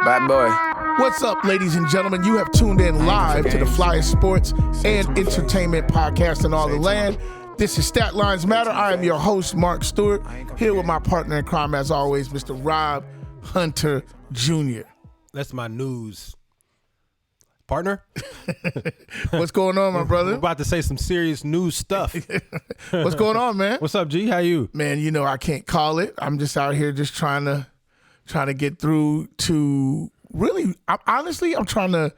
Bad boy. What's up, ladies and gentlemen? You have tuned in live to the flyest sports and entertainment podcast in all the land. This is statlinesmatter. I am your host, Mark Stewart, here with my partner in crime, as always, Mr. Rob Hunter Jr. That's my news partner. What's going on, my brother? We're about to say some serious news stuff. What's going on, man? What's up, G? How you? Man, you know I can't call it. I'm just out here just trying to get through to really. I'm trying to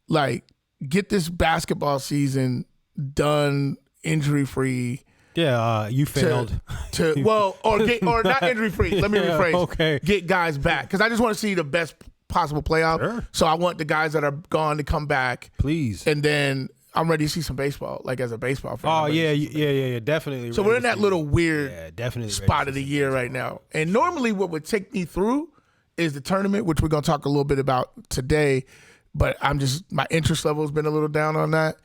like get this basketball season done injury free. Yeah, you failed. Or not injury free. Let me rephrase. Okay. Get guys back because I just want to see the best possible playoff. Sure. So I want the guys that are gone to come back. Please. And then I'm ready to see some baseball, like as a baseball fan. Oh, yeah, definitely. So we're in that little weird spot of the year right now. And normally what would take me through is the tournament, which we're going to talk a little bit about today. But my interest level has been a little down on that.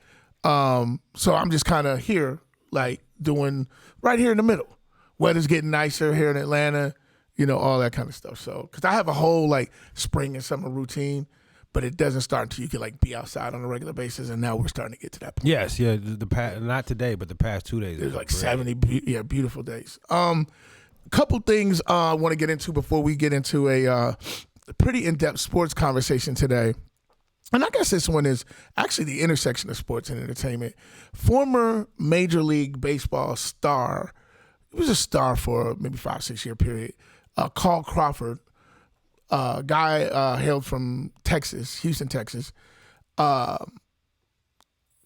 So I'm just kind of here, like doing right here in the middle. Weather's getting nicer here in Atlanta. You know, all that kind of stuff. So, because I have a whole like spring and summer routine, but it doesn't start until you can like be outside on a regular basis. And now we're starting to get to that point. Yes, yeah. Not today, but the past 2 days. There's like 70, beautiful days. Couple things I want to get into before we get into a pretty in-depth sports conversation today. And I guess this one is actually the intersection of sports and entertainment. Former Major League Baseball star, he was a star for maybe 5-6 year period. Carl Crawford, guy hailed from Texas, Houston, Texas,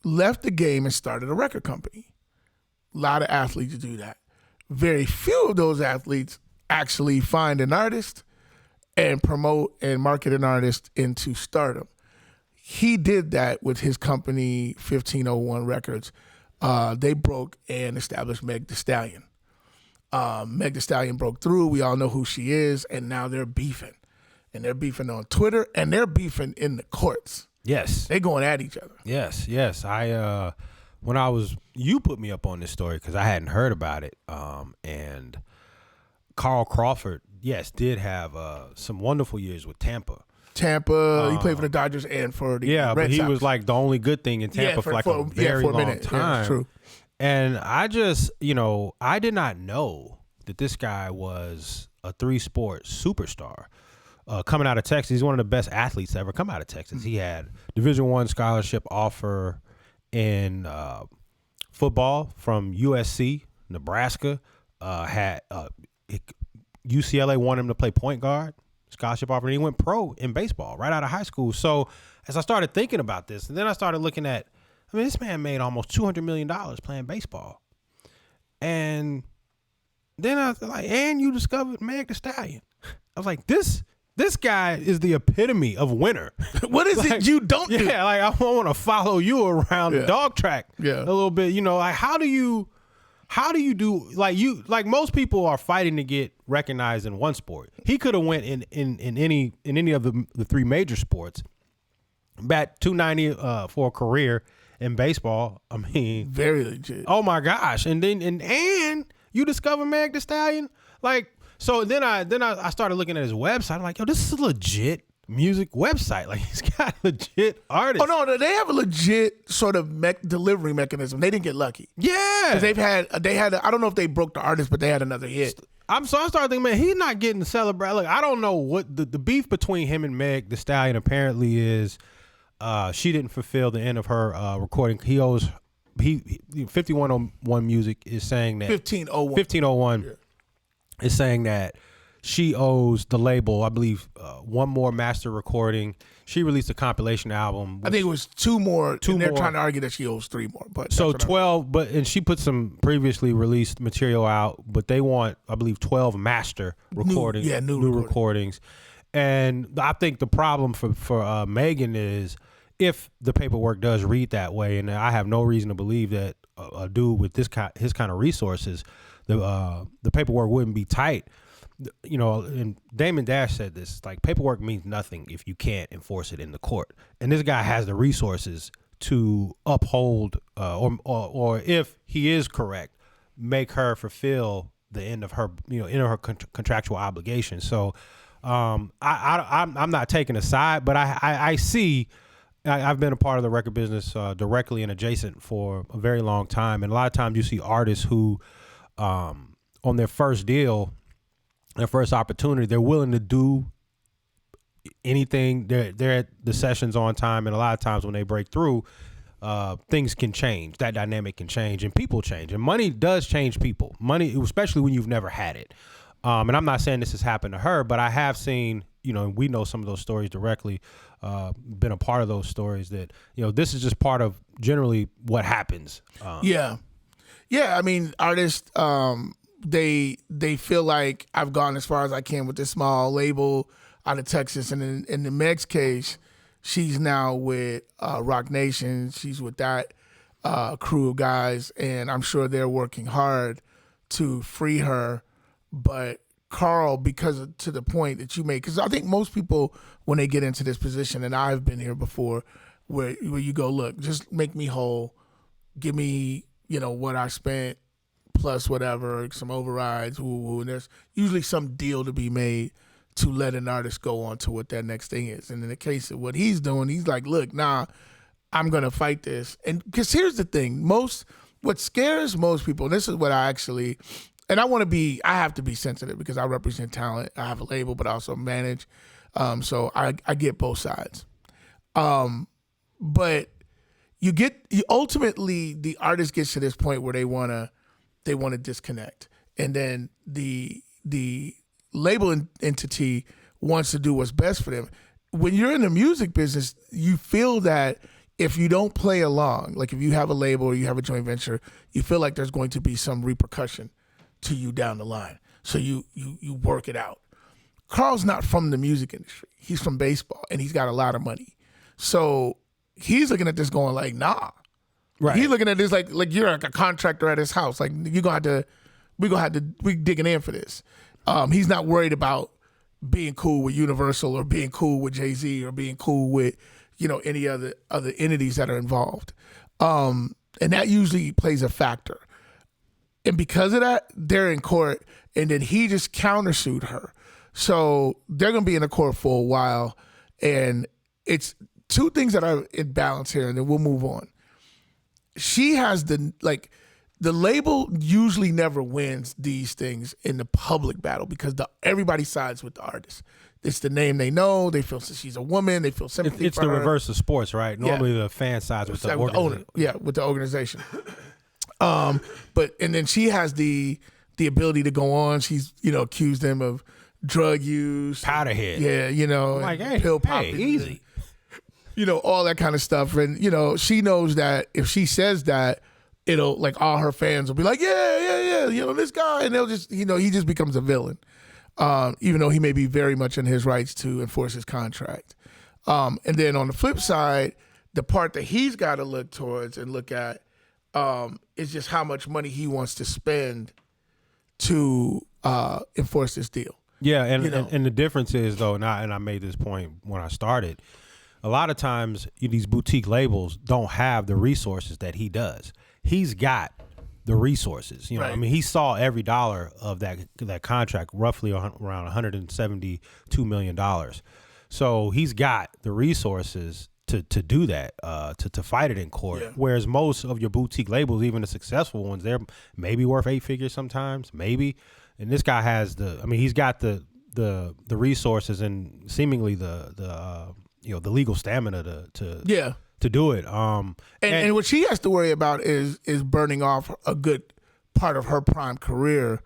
left the game and started a record company. A lot of athletes do that. Very few of those athletes actually find an artist and promote and market an artist into stardom. He did that with his company, 1501 Records. They broke and established Meg Thee Stallion. Meg Thee Stallion broke through. We all know who she is, and now they're beefing. And they're beefing on Twitter, and they're beefing in the courts. Yes. They're going at each other. Yes. You put me up on this story because I hadn't heard about it. And Carl Crawford, yes, did have some wonderful years with Tampa. He played for the Dodgers and for the Red but he Sox. was like the only good thing in Tampa for a very long minute. time. Yeah, true. And I just, I did not know that this guy was a 3-sport superstar. Coming out of Texas, he's one of the best athletes to ever come out of Texas. He had Division I scholarship offer in football from USC, Nebraska. UCLA wanted him to play point guard, scholarship offer, and he went pro in baseball right out of high school. So as I started thinking about this, and then I started looking at, this man made almost $200 million playing baseball. And then I was like, and you discovered Meg Thee Stallion. I was like, this guy is the epitome of winner. What is it you don't do? Yeah, like I want to follow you around the dog track a little bit. Like how do you do like most people are fighting to get recognized in one sport. He could have went in any of the 3 major sports. Bat 290 for a career in baseball. I mean, very legit. Oh my gosh! And then and you discover Meg Thee Stallion. Like so. Then I started looking at his website. I'm like, yo, this is a legit music website. Like he's got legit artists. Oh no, they have a legit sort of delivery mechanism. They didn't get lucky. Yeah, because they had. I don't know if they broke the artist, but they had another hit. I started thinking, man, he's not getting celebrated. Look, I don't know what the beef between him and Meg Thee Stallion apparently is. She didn't fulfill the end of her recording. He 5101 Music is saying that 1501 is saying that she owes the label, I believe, one more master recording. She released a compilation album. I think it was 2 more. They're trying to argue that she owes 3 more. But so 12. And she put some previously released material out, but they want, I believe, 12 master recordings. New recordings. And I think the problem for Megan is, if the paperwork does read that way, and I have no reason to believe that a dude with his kind of resources, the paperwork wouldn't be tight. And Damon Dash said this, like, paperwork means nothing if you can't enforce it in the court. And this guy has the resources to uphold, or if he is correct, make her fulfill the end of her, contractual obligation. So I'm not taking a side, but I see. I've been a part of the record business directly and adjacent for a very long time, and a lot of times you see artists who, on their first deal, their first opportunity, they're willing to do anything. They're at the sessions on time, and a lot of times when they break through, things can change. That dynamic can change, and people change, and money does change people. Money, especially when you've never had it. And I'm not saying this has happened to her, but I have seen, we know some of those stories directly, been a part of those stories that, this is just part of generally what happens. Yeah. I mean, artists, they feel like I've gone as far as I can with this small label out of Texas. And in the Meg's case, she's now with Rock Nation. She's with that crew of guys, and I'm sure they're working hard to free her. But Carl, to the point that you made, because I think most people, when they get into this position, and I've been here before, where you go, look, just make me whole, give me, what I spent plus whatever, some overrides, and there's usually some deal to be made to let an artist go on to what that next thing is. And in the case of what he's doing, he's like, look, nah, I'm going to fight this. And because here's the thing, what scares most people, and this is what I actually... And I have to be sensitive because I represent talent. I have a label, but I also manage. So I get both sides. But ultimately the artist gets to this point where they want to disconnect. And then the label entity wants to do what's best for them. When you're in the music business, you feel that if you don't play along, like if you have a label or you have a joint venture, you feel like there's going to be some repercussion to you down the line. So you work it out. Carl's not from the music industry. He's from baseball, and he's got a lot of money. So he's looking at this going like, nah. Right. He's looking at this like you're like a contractor at his house. Like we digging in for this. He's not worried about being cool with Universal or being cool with Jay-Z or being cool with, any other entities that are involved. And that usually plays a factor. And because of that, they're in court, and then he just countersued her. So they're going to be in the court for a while, and it's two things that are in balance here, and then we'll move on. She has the label usually never wins these things in the public battle because everybody sides with the artist. It's the name they know. They feel she's a woman. They feel sympathy It's for her. the reverse of sports, right? Normally the fan sides with the owner. Yeah, with the organization. But then she has the ability to go on. She's accused them of drug use, powderhead. Yeah, pill popping, easy. All that kind of stuff. And she knows that if she says that, it'll all her fans will be like, yeah, this guy, and they'll just he just becomes a villain, even though he may be very much in his rights to enforce his contract. And then on the flip side, the part that he's got to look towards and look at. It's just how much money he wants to spend to enforce this deal. Yeah, and the difference is though, and I made this point when I started. A lot of times these boutique labels don't have the resources that he does. He's got the resources. Right. I mean, he saw every dollar of that contract, roughly around $172 million. So he's got the resources to do that, to fight it in court. Yeah. Whereas most of your boutique labels, even the successful ones, they're maybe worth 8 figures sometimes, maybe. And this guy has he's got the resources and seemingly the legal stamina to do it. And what she has to worry about is burning off a good part of her prime career,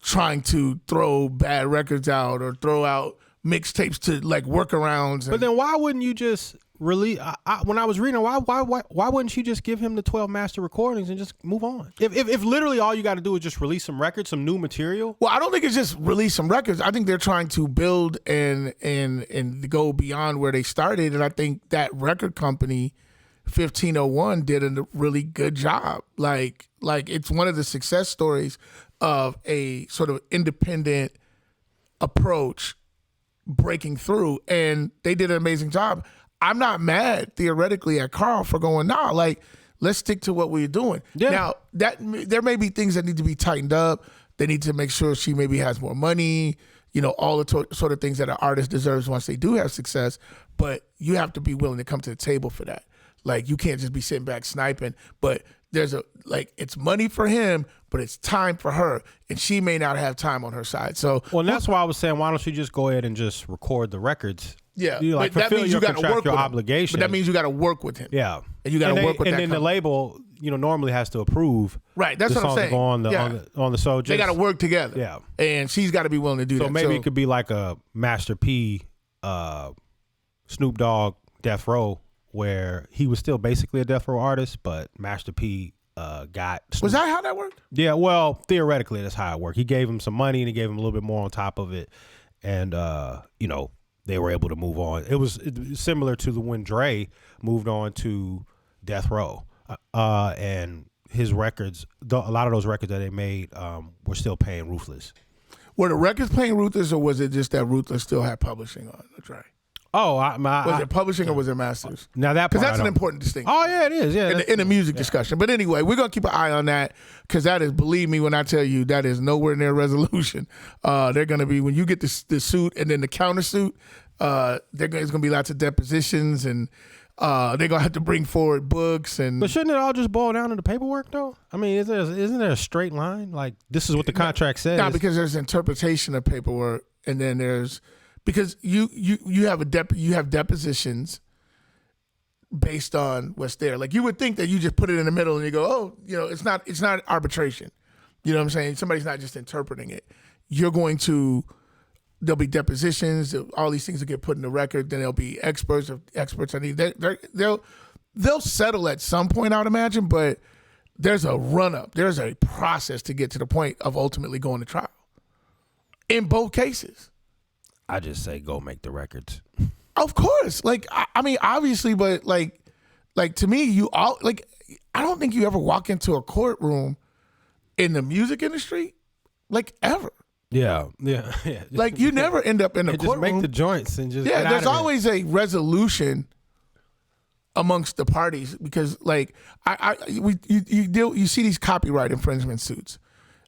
trying to throw bad records out or throw out mixtapes to workarounds. But then why wouldn't you just release? When I was reading, why wouldn't you just give him the 12 master recordings and just move on? If literally all you got to do is just release some records, some new material. Well, I don't think it's just release some records. I think they're trying to build and go beyond where they started. And I think that record company, 1501, did a really good job. Like it's one of the success stories of a sort of independent approach breaking through, and they did an amazing job. I'm not mad theoretically at Carl for going, let's stick to what we're doing. Yeah. Now that there may be things that need to be tightened up. They need to make sure she maybe has more money, all the sort of things that an artist deserves once they do have success. But you have to be willing to come to the table for that. Like, you can't just be sitting back sniping, but it's money for him, but it's time for her, and she may not have time on her side. So, well, that's why I was saying, why don't you just go ahead and just record the records? Yeah, but that means you got to work with obligation. But that means you got to work with him. Yeah, and you got to work with. And then the label, normally has to approve. Right, that's what I'm saying. Go on the so they got to work together. Yeah, and she's got to be willing to do that. So maybe it could be like a Master P, Snoop Dogg, Death Row, where he was still basically a Death Row artist, but Master P got Snoop. Was that how that worked? Yeah, well, theoretically, that's how it worked. He gave him some money and he gave him a little bit more on top of it, and they were able to move on. It was similar to when Dre moved on to Death Row, and his records, a lot of those records that they made, were still paying Ruthless. Were the records paying Ruthless, or was it just that Ruthless still had publishing on Dre? Oh, was it publishing or was it masters? Now that, because that's an important distinction. Oh yeah, it is. Yeah, in the music discussion. But anyway, we're gonna keep an eye on that, because that is, believe me when I tell you, that is nowhere near resolution. They're gonna be, when you get the suit and then the countersuit, there's gonna be lots of depositions, and they're gonna have to bring forward books. And but shouldn't it all just boil down to the paperwork, though? I mean, isn't there a straight line? Like, this is what the contract says. No, because there's interpretation of paperwork, and then there's. Because you have you have depositions based on what's there. Like, you would think that you just put it in the middle and you go, oh, it's not arbitration. You know what I'm saying? Somebody's not just interpreting it. There'll be depositions. All these things will get put in the record. Then there'll be experts. I need. They'll settle at some point, I would imagine. But there's a run up. There's a process to get to the point of ultimately going to trial. In both cases. I just say go make the records. Of course. Like, I mean, obviously, but like to me, I don't think you ever walk into a courtroom in the music industry, like, ever. Yeah. Like, you never end up in a courtroom. Just make the joints and just get there's always a resolution amongst the parties, because like you see these copyright infringement suits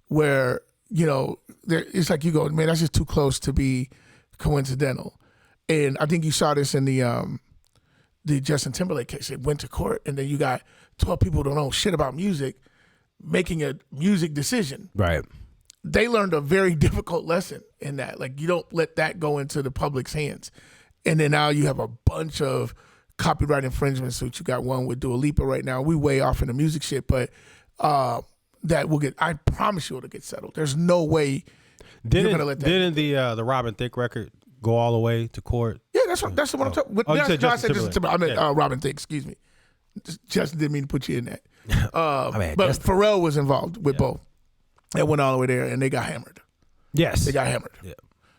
where it's like you go, man, that's just too close to be coincidental. And I think you saw this in the Justin Timberlake case. It went to court, and then you got 12 people who don't know shit about music making a music decision. Right. They learned a very difficult lesson in that. Like, you don't let that go into the public's hands. And then now you have a bunch of copyright infringement suits. You got one with Dua Lipa right now. We way off in the music shit, but that will get. I promise you it'll get settled. There's no way. Didn't the Robin Thicke record go all the way to court? Yeah, that's the one I'm talking about. You said Justin Timberlake. I meant Robin Thicke, excuse me. Justin didn't mean to put you in that. But Pharrell was involved with both. It went all the way there, and they got hammered. Yes. They got hammered. Yeah.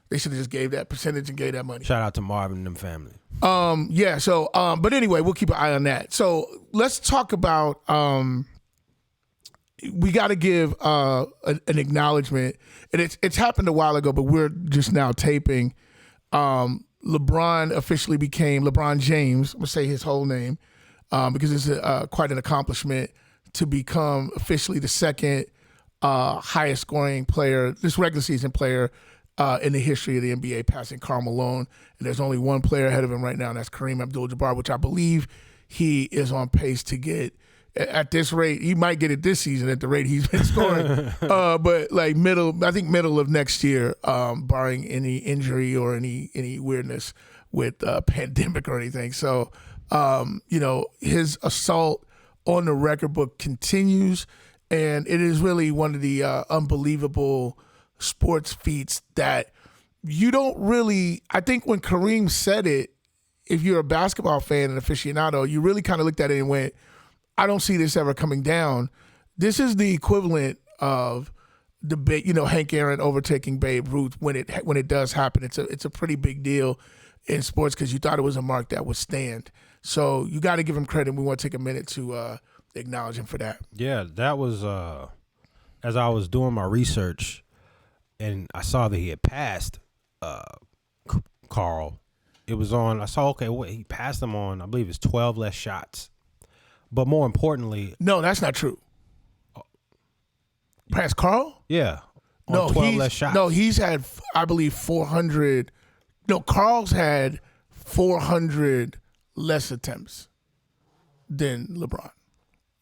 They should have just gave that percentage and gave that money. Shout out to Marvin and them family. Yeah, so, but anyway, we'll keep an eye on that. So let's talk about, we got to give an acknowledgement, and it's happened a while ago, but we're just now taping. LeBron officially became LeBron James. I'm going to say his whole name because it's quite an accomplishment to become officially the second highest scoring player, this regular season player in the history of the NBA, passing Karl Malone. And there's only one player ahead of him right now, and that's Kareem Abdul-Jabbar, which I believe he is on pace to get. At this rate, he might get it this season at the rate he's been scoring. But like middle of next year, barring any injury or any weirdness with pandemic or anything. So, his assault on the record book continues, and it is really one of the unbelievable sports feats that you don't really. I think when Kareem said it, if you're a basketball fan and aficionado, you really kind of looked at it and went, I don't see this ever coming down. This is the equivalent of Hank Aaron overtaking Babe Ruth when it does happen. It's a pretty big deal in sports because you thought it was a mark that would stand. So you got to give him credit. We want to take a minute to acknowledge him for that. Yeah, that was as I was doing my research and I saw that he had passed Carl. It was on. I saw he passed him on. I believe it's 12 less shots. But more importantly, no, that's not true. Past Carl? Yeah. on 12 less shots. No, he's had, I believe, 400. No, Carl's had 400 less attempts than LeBron,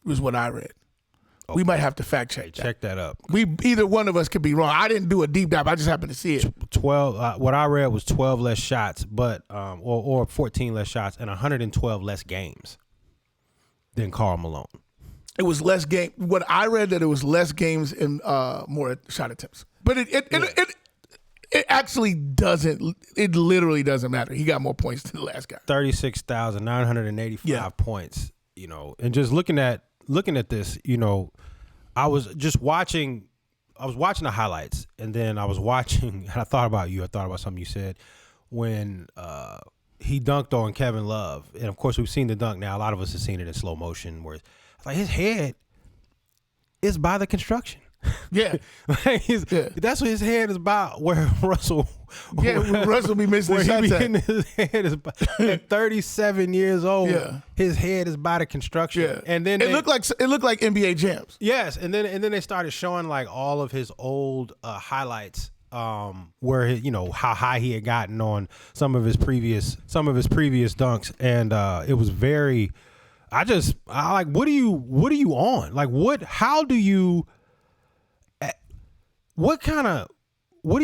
was what I read. Okay. We might have to fact check that. Check that up. Either one of us could be wrong. I didn't do a deep dive. I just happened to see it. 12. What I read was 12 less shots, but or 14 less shots and 112 less games than Karl Malone. It was less game. What I read that it was less games and more shot attempts. But it actually doesn't. It literally doesn't matter. He got more points than the last guy. 36,985 points. You know, and just looking at this, you know, I was watching the highlights, and then I was watching, and I thought about you. I thought about something you said when he dunked on Kevin Love, and of course we've seen the dunk now. A lot of us have seen it in slow motion, where it's like his head is by the construction. Yeah, that's what his head is about. Where Russell, Russell be missing his shots. His head is at 37 years old. Yeah. His head is by the construction. Yeah. And then it looked like NBA jams. Yes, and then they started showing like all of his old highlights, where you know how high he had gotten on some of his previous dunks, and it was very. I like, what are you on? Like how do you? What are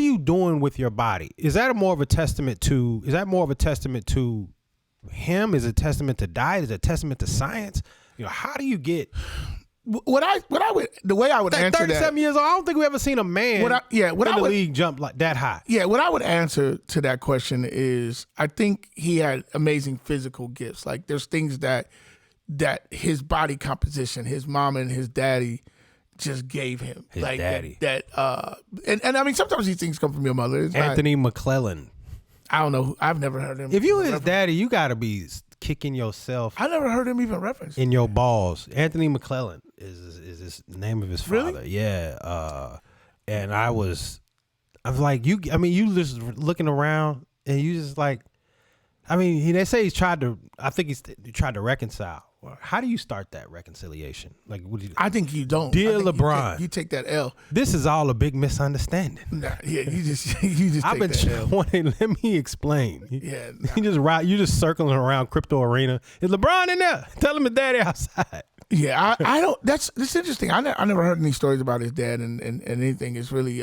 you doing with your body? Is that more of a testament to him? Is it a testament to diet? Is it a testament to science? You know, how do you get the way I would answer 37 years old? I don't think we ever seen a man in the league jump like that high. Yeah, what I would answer to that question is I think he had amazing physical gifts. Like there's things that his body composition, his mom and his daddy just gave him. His like daddy. And I mean sometimes these things come from your mother. It's Anthony McClellan. I don't know. I've never heard him. If you his daddy, you gotta be kicking yourself. I never heard him even reference in your balls. Anthony McClellan is the name of his father. Really? Yeah. And I was like, you just looking around and you just like, I mean, they say he tried to reconcile. How do you start that reconciliation? Like, I think you don't. Dear LeBron, you take that L. This is all a big misunderstanding. Nah, yeah, you just I've been wanting. Let me explain. Yeah, you just circling around Crypto Arena. Is LeBron in there? Tell him his daddy outside. Yeah, I don't. That's interesting. I never heard any stories about his dad and anything. It's really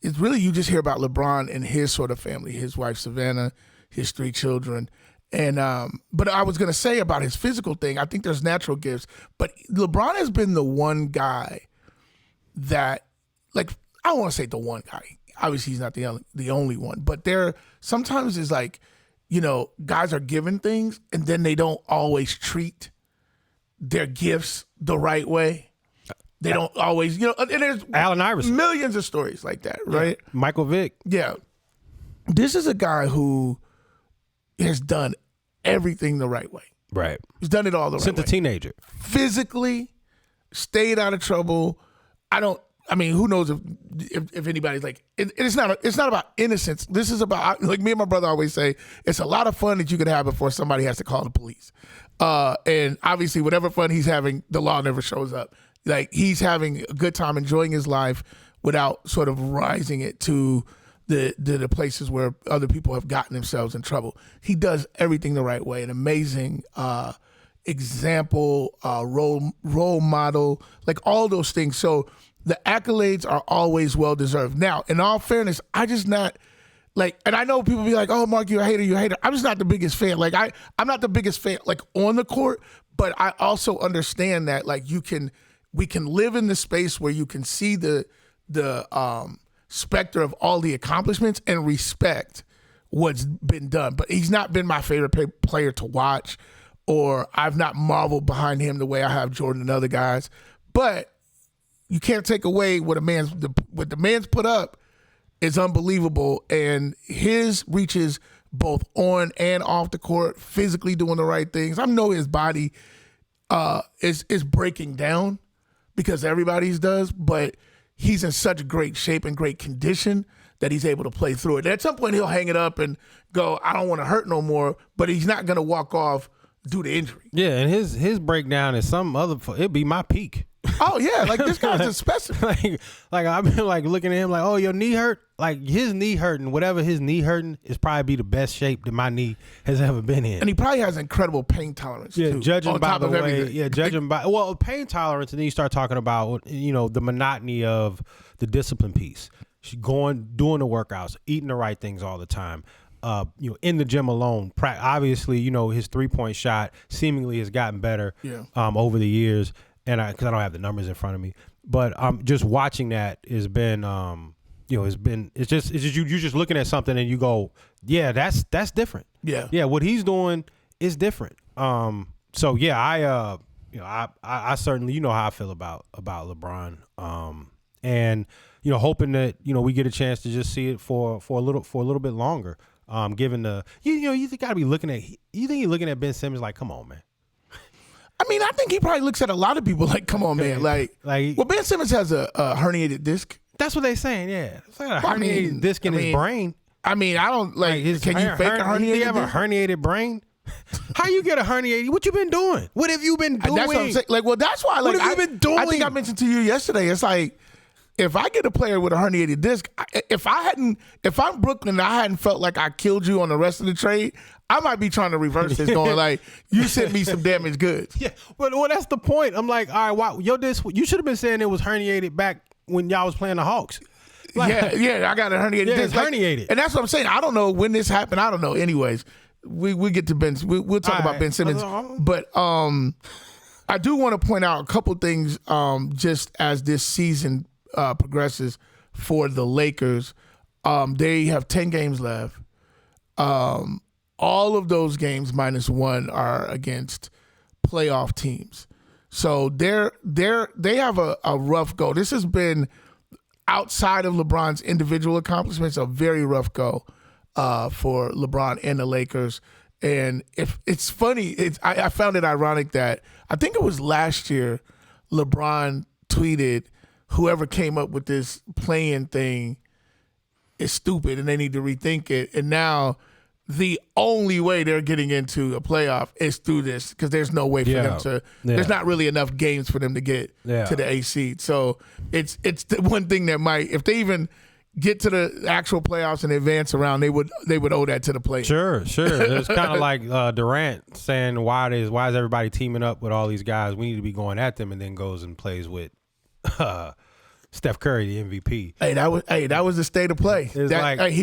you just hear about LeBron and his sort of family. His wife Savannah, his 3 children. And but I was gonna say about his physical thing, I think there's natural gifts, but LeBron has been the one guy that, like, I don't want to say the one guy. Obviously, he's not the only one, but there sometimes is like, you know, guys are given things and then they don't always treat their gifts the right way. They don't always, you know. And there's Allen Iverson, millions of stories like that, right? Yeah. Michael Vick, yeah. This is a guy who has done everything the right way. Right. He's done it all the right way. Since a teenager. Physically, stayed out of trouble. I mean, who knows if anybody's like, it's not about innocence. This is about, like me and my brother always say, it's a lot of fun that you can have before somebody has to call the police. And obviously, whatever fun he's having, the law never shows up. Like, he's having a good time enjoying his life without sort of rising it to the places where other people have gotten themselves in trouble. He does everything the right way. An amazing example, role model, like all those things. So the accolades are always well deserved. Now, in all fairness, I just not like, and I know people be like, "Oh, Mark, you're a hater." I'm just not the biggest fan. Like I'm not the biggest fan like on the court, but I also understand that like we can live in the space where you can see the specter of all the accomplishments and respect what's been done. But he's not been my favorite player to watch, or I've not marveled behind him the way I have Jordan and other guys. But you can't take away what the man's put up is unbelievable, and his reaches both on and off the court, physically doing the right things. I know his body is breaking down because everybody's does, but he's in such great shape and great condition that he's able to play through it. And at some point, he'll hang it up and go, I don't want to hurt no more, but he's not going to walk off due to injury. Yeah, and his breakdown is it'd be my peak. Oh yeah, like this guy's a specimen. like I've been like looking at him like, oh, your knee hurt. Like his knee hurting, whatever his knee hurting is probably be the best shape that my knee has ever been in. And he probably has incredible pain tolerance. Yeah, too, judging by the way, everything. yeah, judging by pain tolerance, and then you start talking about the monotony of the discipline piece. She's doing the workouts, eating the right things all the time. In the gym alone, obviously, his 3-point shot seemingly has gotten better over the years, and because I don't have the numbers in front of me, but just watching that has been, it's just you're just looking at something and you go, yeah, that's different. Yeah, what he's doing is different. So yeah, I certainly how I feel about LeBron, and hoping that we get a chance to just see it for a little bit longer. Given the you got to be looking at you're looking at Ben Simmons like, come on, man. I mean, I think he probably looks at a lot of people like, come on, man. Like well, Ben Simmons has a herniated disc. That's what they're saying. Yeah, it's like a herniated disc in his brain. I mean, I don't can you fake a herniated? Do you have a herniated brain? How you get a herniated? What you been doing? What have you been doing? That's what I'm saying. That's why. What have you been doing? I think I mentioned to you yesterday. It's like, if I get a player with a herniated disc, if I'm Brooklyn and I hadn't felt like I killed you on the rest of the trade, I might be trying to reverse this, going like, you sent me some damaged goods. Yeah, well, that's the point. I'm like, all right, wow, your disc, you should have been saying it was herniated back when y'all was playing the Hawks. Like, yeah, I got a herniated disc. It's herniated. And that's what I'm saying. I don't know when this happened. I don't know. Anyways, we get to Ben. We'll talk about Ben Simmons. But I do want to point out a couple things just as this season progresses for the Lakers. They have 10 games left. All of those games -1 are against playoff teams. So they have a rough go. This has been, outside of LeBron's individual accomplishments, a very rough go for LeBron and the Lakers. And if it's funny, I found it ironic that I think it was last year LeBron tweeted, whoever came up with this play-in thing is stupid and they need to rethink it. And now the only way they're getting into a playoff is through this, because there's no way for them to there's not really enough games for them to get to the A seed. So it's the one thing that might, if they even get to the actual playoffs and advance around, they would owe that to the play. Sure. It's kind of like Durant saying, why is everybody teaming up with all these guys? We need to be going at them, and then goes and plays with Steph Curry, the MVP. Hey, that was the state of play. He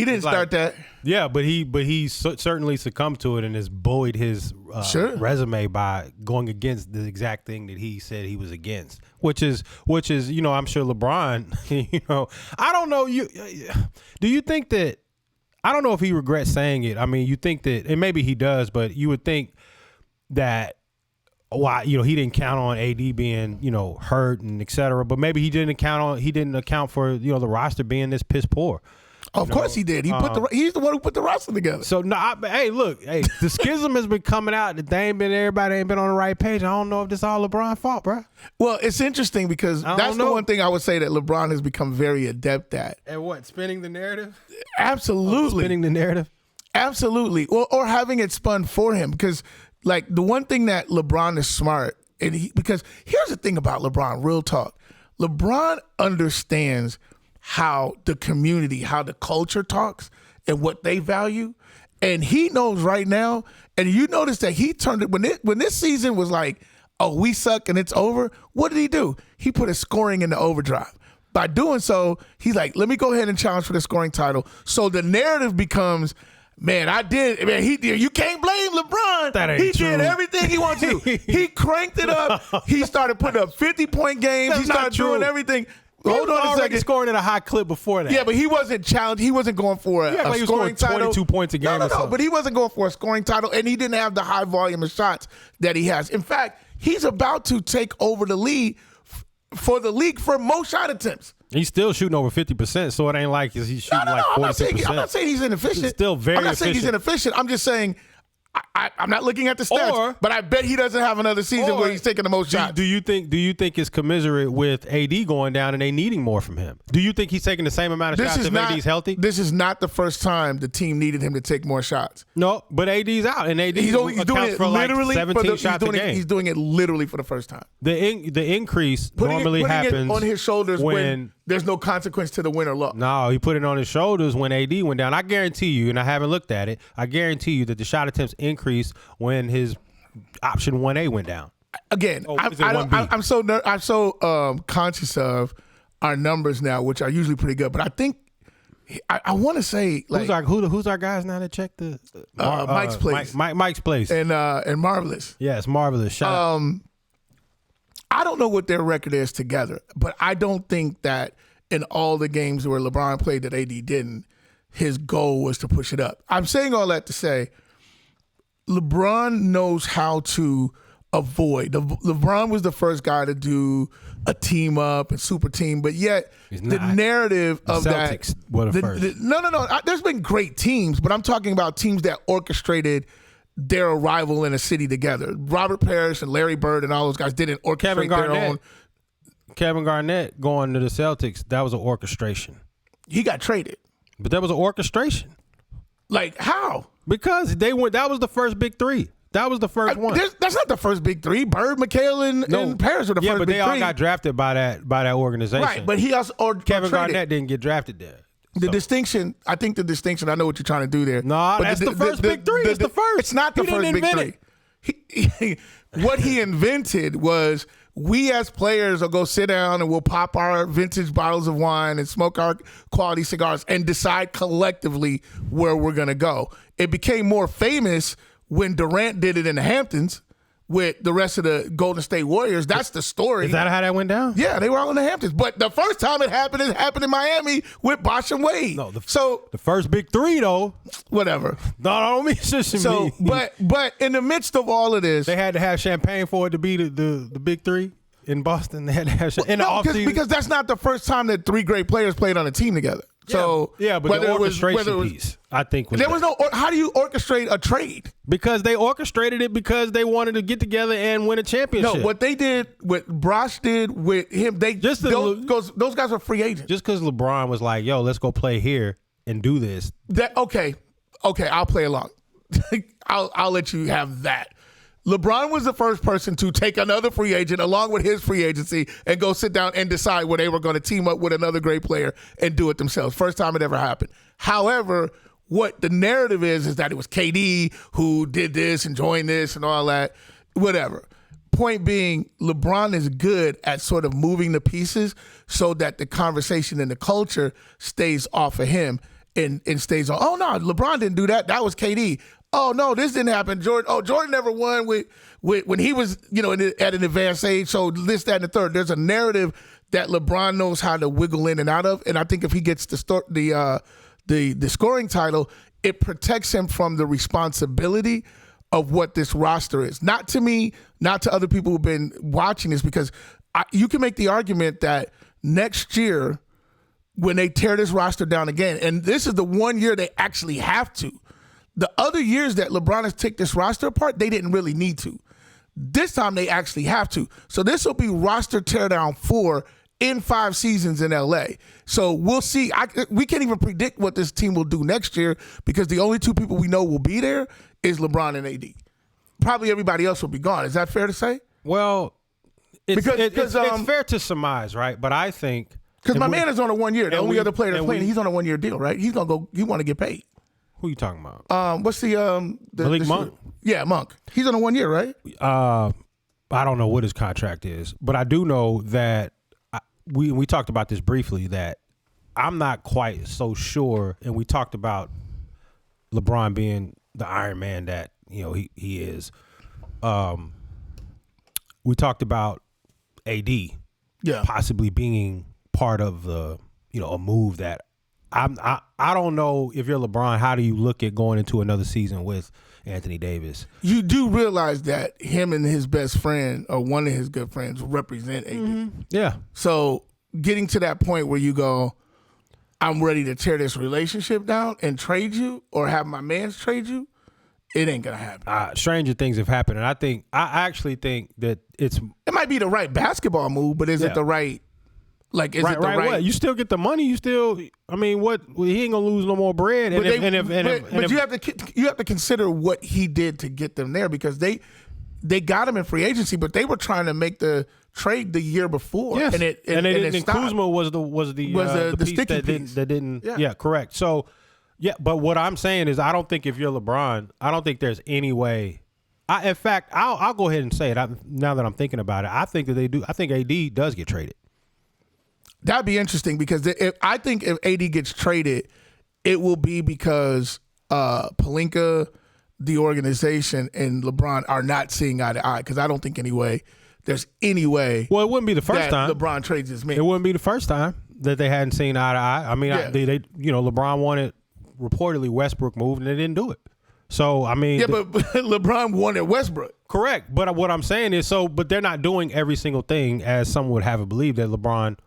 didn't start that. Yeah, but he certainly succumbed to it and has buoyed his resume by going against the exact thing that he said he was against, which is I'm sure LeBron. I don't know. Do you think that? I don't know if he regrets saying it. I mean, you think that, and maybe he does, but you would think that. Why he didn't count on AD being hurt and et cetera, but maybe he didn't account for the roster being this piss poor. Of course he did. He's the one who put the roster together. So the schism has been coming out that everybody ain't been on the right page. I don't know if this all LeBron's fault, bro. Well, it's interesting because that's the one thing I would say that LeBron has become very adept at. And what, spinning the narrative? Absolutely. Spinning the narrative? Absolutely. Or having it spun for him, because like the one thing that LeBron is smart, because here's the thing about LeBron, real talk. LeBron understands how the community, how the culture talks and what they value. And he knows right now, and you notice that he turned it, when this season was like, oh, we suck and it's over, what did he do? He put his scoring into overdrive. By doing so, he's like, let me go ahead and challenge for the scoring title. So the narrative becomes, man, I did. Man, he did. You can't blame LeBron. That ain't he true. Did everything he wanted to. He cranked it up. He started putting up 50-point games. That's he started doing everything. Hold on a second. Scoring at a high clip before that. Yeah, but he wasn't challenged. He wasn't going for a scoring title. 22 points a game. No, but he wasn't going for a scoring title, and he didn't have the high volume of shots that he has. In fact, he's about to take over the lead for the league for most shot attempts. He's still shooting over 50%, so it ain't like he's shooting like 46%. I'm not saying he's inefficient. He's still very efficient. I'm not saying he's inefficient. I'm just saying I'm not looking at the stats, but I bet he doesn't have another season where he's taking the most shots. Do you think it's commiserate with AD going down and they needing more from him? Do you think he's taking the same amount of shots if AD's healthy? This is not the first time the team needed him to take more shots. No, but AD's out, and AD accounts for like 17 shots a game. He's doing it literally for the first time. The increase normally happens it on his shoulders when there's no consequence to the win or loss. No, he put it on his shoulders when AD went down. I guarantee you, and I haven't looked at it, I guarantee you that the shot attempts increased when his option 1A went down. Again, I'm so conscious of our numbers now, which are usually pretty good. But I think I want to say, like, who's our guys now that check the Mike's place, Mike's place, and Marvelous. Yes, Marvelous. Shout out. I don't know what their record is together, but I don't think that in all the games where LeBron played that AD didn't, his goal was to push it up. I'm saying all that to say LeBron knows how to avoid. LeBron was the first guy to do a team up and super team, but yet the narrative of Celtics were the first. No. There's been great teams, but I'm talking about teams that orchestrated their arrival in a city together. Robert Parrish and Larry Bird and all those guys didn't orchestrate their own. Kevin Garnett going to the Celtics, that was an orchestration. He got traded. But that was an orchestration. Like, how? Because that was the first big three. That was the first one. That's not the first big three. Bird, McHale, and Parrish were the first big three. Yeah, but they all got drafted by that organization. Right, but he also Kevin Garnett didn't get drafted there. The distinction, I know what you're trying to do there. No, that's the first big three. It's the first. It's not the first big three. What he invented was we as players will go sit down and we'll pop our vintage bottles of wine and smoke our quality cigars and decide collectively where we're going to go. It became more famous when Durant did it in the Hamptons with the rest of the Golden State Warriors. That's the story. Is that how that went down? Yeah, they were all in the Hamptons. But the first time it happened in Miami with Bosh and Wade. No, the first big three, though. Whatever. No, I don't mean just me. But in the midst of all of this, they had to have champagne for it to be the big three in Boston. They had to have in the offseason. Because that's not the first time that three great players played on a team together. So yeah, but the orchestration piece, I think, was there was no. How do you orchestrate a trade? Because they orchestrated it because they wanted to get together and win a championship. No, what they did, what Brosh did with him, those guys are free agents. Just because LeBron was like, "Yo, let's go play here and do this." Okay, I'll play along. I'll let you have that. LeBron was the first person to take another free agent along with his free agency and go sit down and decide where they were going to team up with another great player and do it themselves. First time it ever happened. However, what the narrative is that it was KD who did this and joined this and all that, whatever. Point being, LeBron is good at sort of moving the pieces so that the conversation and the culture stays off of him and stays on, oh, no, LeBron didn't do that. That was KD. Oh, no, this didn't happen. Jordan never won with when he was, at an advanced age. So this, that, and the third. There's a narrative that LeBron knows how to wiggle in and out of. And I think if he gets the scoring title, it protects him from the responsibility of what this roster is. Not to me, not to other people who've been watching this, because you can make the argument that next year when they tear this roster down again, and this is the one year they actually have to. The other years that LeBron has taken this roster apart, they didn't really need to. This time they actually have to. So this will be roster teardown 4 in 5 seasons in LA. So we'll see. We can't even predict what this team will do next year because the only 2 people we know will be there is LeBron and AD. Probably everybody else will be gone. Is that fair to say? Well, it's fair to surmise, right? But I think because my man is on a 1 year. The only other player that's playing, he's on a 1 year deal, right? He's gonna go. He want to get paid. Who you talking about? What's the Malik Monk? Yeah, Monk. He's on a 1 year, right? I don't know what his contract is, but I do know that we talked about this briefly, that I'm not quite so sure, and we talked about LeBron being the Iron Man that he is. We talked about AD possibly being part of the a move that I don't know. If you're LeBron, how do you look at going into another season with Anthony Davis? You do realize that him and his best friend, or one of his good friends, represent AD. Mm-hmm. Yeah. So getting to that point where you go, I'm ready to tear this relationship down and trade you, or have my mans trade you, it ain't gonna happen. Stranger things have happened, and I actually think that it might be the right basketball move, but is it the right? Like, is it the right? What? You still get the money. You still. I mean, what? Well, he ain't gonna lose no more bread. But you have to consider what he did to get them there, because they got him in free agency, but they were trying to make the trade the year before. Yes. And Kuzma was the sticky piece that didn't. Yeah, correct. So. Yeah, but what I'm saying is I don't think if you're LeBron, I don't think there's any way. In fact, I'll go ahead and say it now that I'm thinking about it. I think that they do. I think AD does get traded. That'd be interesting, because I think if AD gets traded, it will be because Pelinka, the organization, and LeBron are not seeing eye to eye, because I don't think there's any way. Well, it wouldn't be the first time LeBron trades his man. It wouldn't be the first time that they hadn't seen eye to eye. I mean, they LeBron wanted reportedly Westbrook moved, and they didn't do it. So, I mean... Yeah, but LeBron wanted Westbrook. Correct. But what I'm saying is, but they're not doing every single thing, as some would have it believed, that LeBron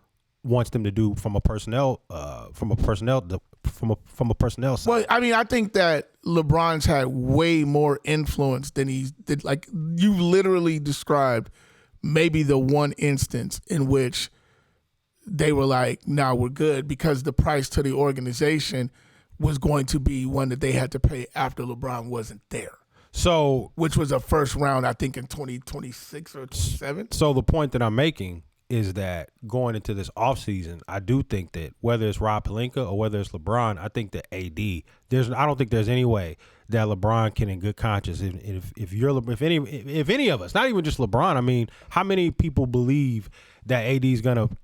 wants them to do from a personnel side. Well, I mean, I think that LeBron's had way more influence than he did. Like, you literally described maybe the one instance in which they were like, "Nah, we're good," because the price to the organization was going to be one that they had to pay after LeBron wasn't there. So, which was a first round, I think, in 2026 or 27. So the point that I'm making is that going into this offseason, I do think that whether it's Rob Pelinka or whether it's LeBron, I think that AD, I don't think there's any way that LeBron can, in good conscience, if any of us, not even just LeBron, I mean, how many people believe that AD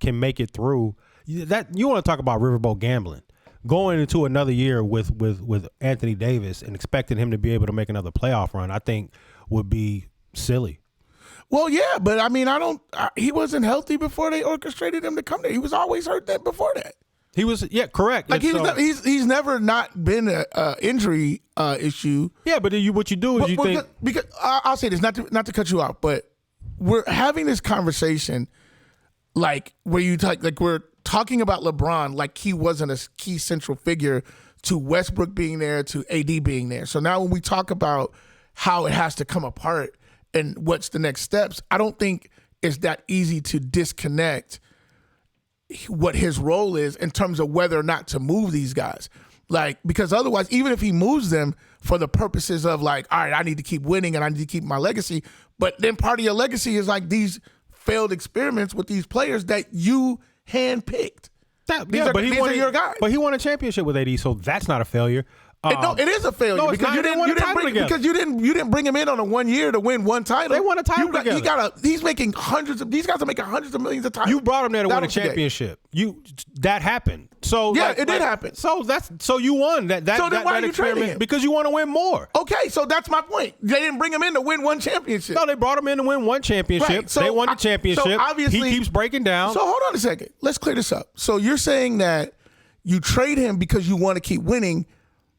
can make it through? That you want to talk about riverboat gambling. Going into another year with Anthony Davis and expecting him to be able to make another playoff run, I think would be silly. Well, yeah, but I mean, he wasn't healthy before they orchestrated him to come there. He was always hurt before that. He was, correct. Like he's never not been an injury issue. Yeah, but what you do is think. Because I'll say this, not to cut you off, but we're having this conversation like where we're talking about LeBron like he wasn't a key central figure to Westbrook being there, to AD being there. So now when we talk about how it has to come apart and what's the next steps, I don't think it's that easy to disconnect what his role is in terms of whether or not to move these guys. Like, because otherwise, even if he moves them for the purposes of like, all right, I need to keep winning and I need to keep my legacy, but then part of your legacy is like these failed experiments with these players that you handpicked. These are your guys. But he won a championship with AD, so that's not a failure. No, it is a failure because you didn't bring him in on a 1 year to win one title. They won a title together. These guys are making hundreds of millions of titles. You brought him there to win a championship. That happened. So yeah, it did happen. So you won that. So then why are you trading him? Because you want to win more. Okay, so that's my point. They didn't bring him in to win one championship. No, they brought him in to win one championship. Right. So they won the championship. So obviously, he keeps breaking down. So hold on a second. Let's clear this up. So you're saying that you trade him because you want to keep winning,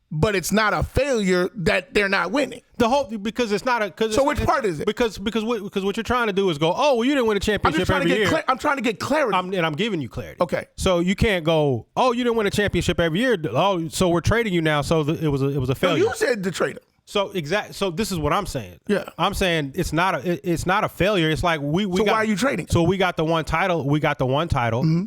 but it's not a failure that they're not winning. Because it's not a. So which part is it? Because what you're trying to do is go, oh, well, you didn't win a championship every year. I'm trying to get clarity. And I'm giving you clarity. Okay. So you can't go, oh, you didn't win a championship every year. Oh, so we're trading you now. So it was a failure. No, you said to trade him. So So this is what I'm saying. Yeah. I'm saying it's not a failure. It's like we So got, why are you trading? So we got the one title. Mm-hmm.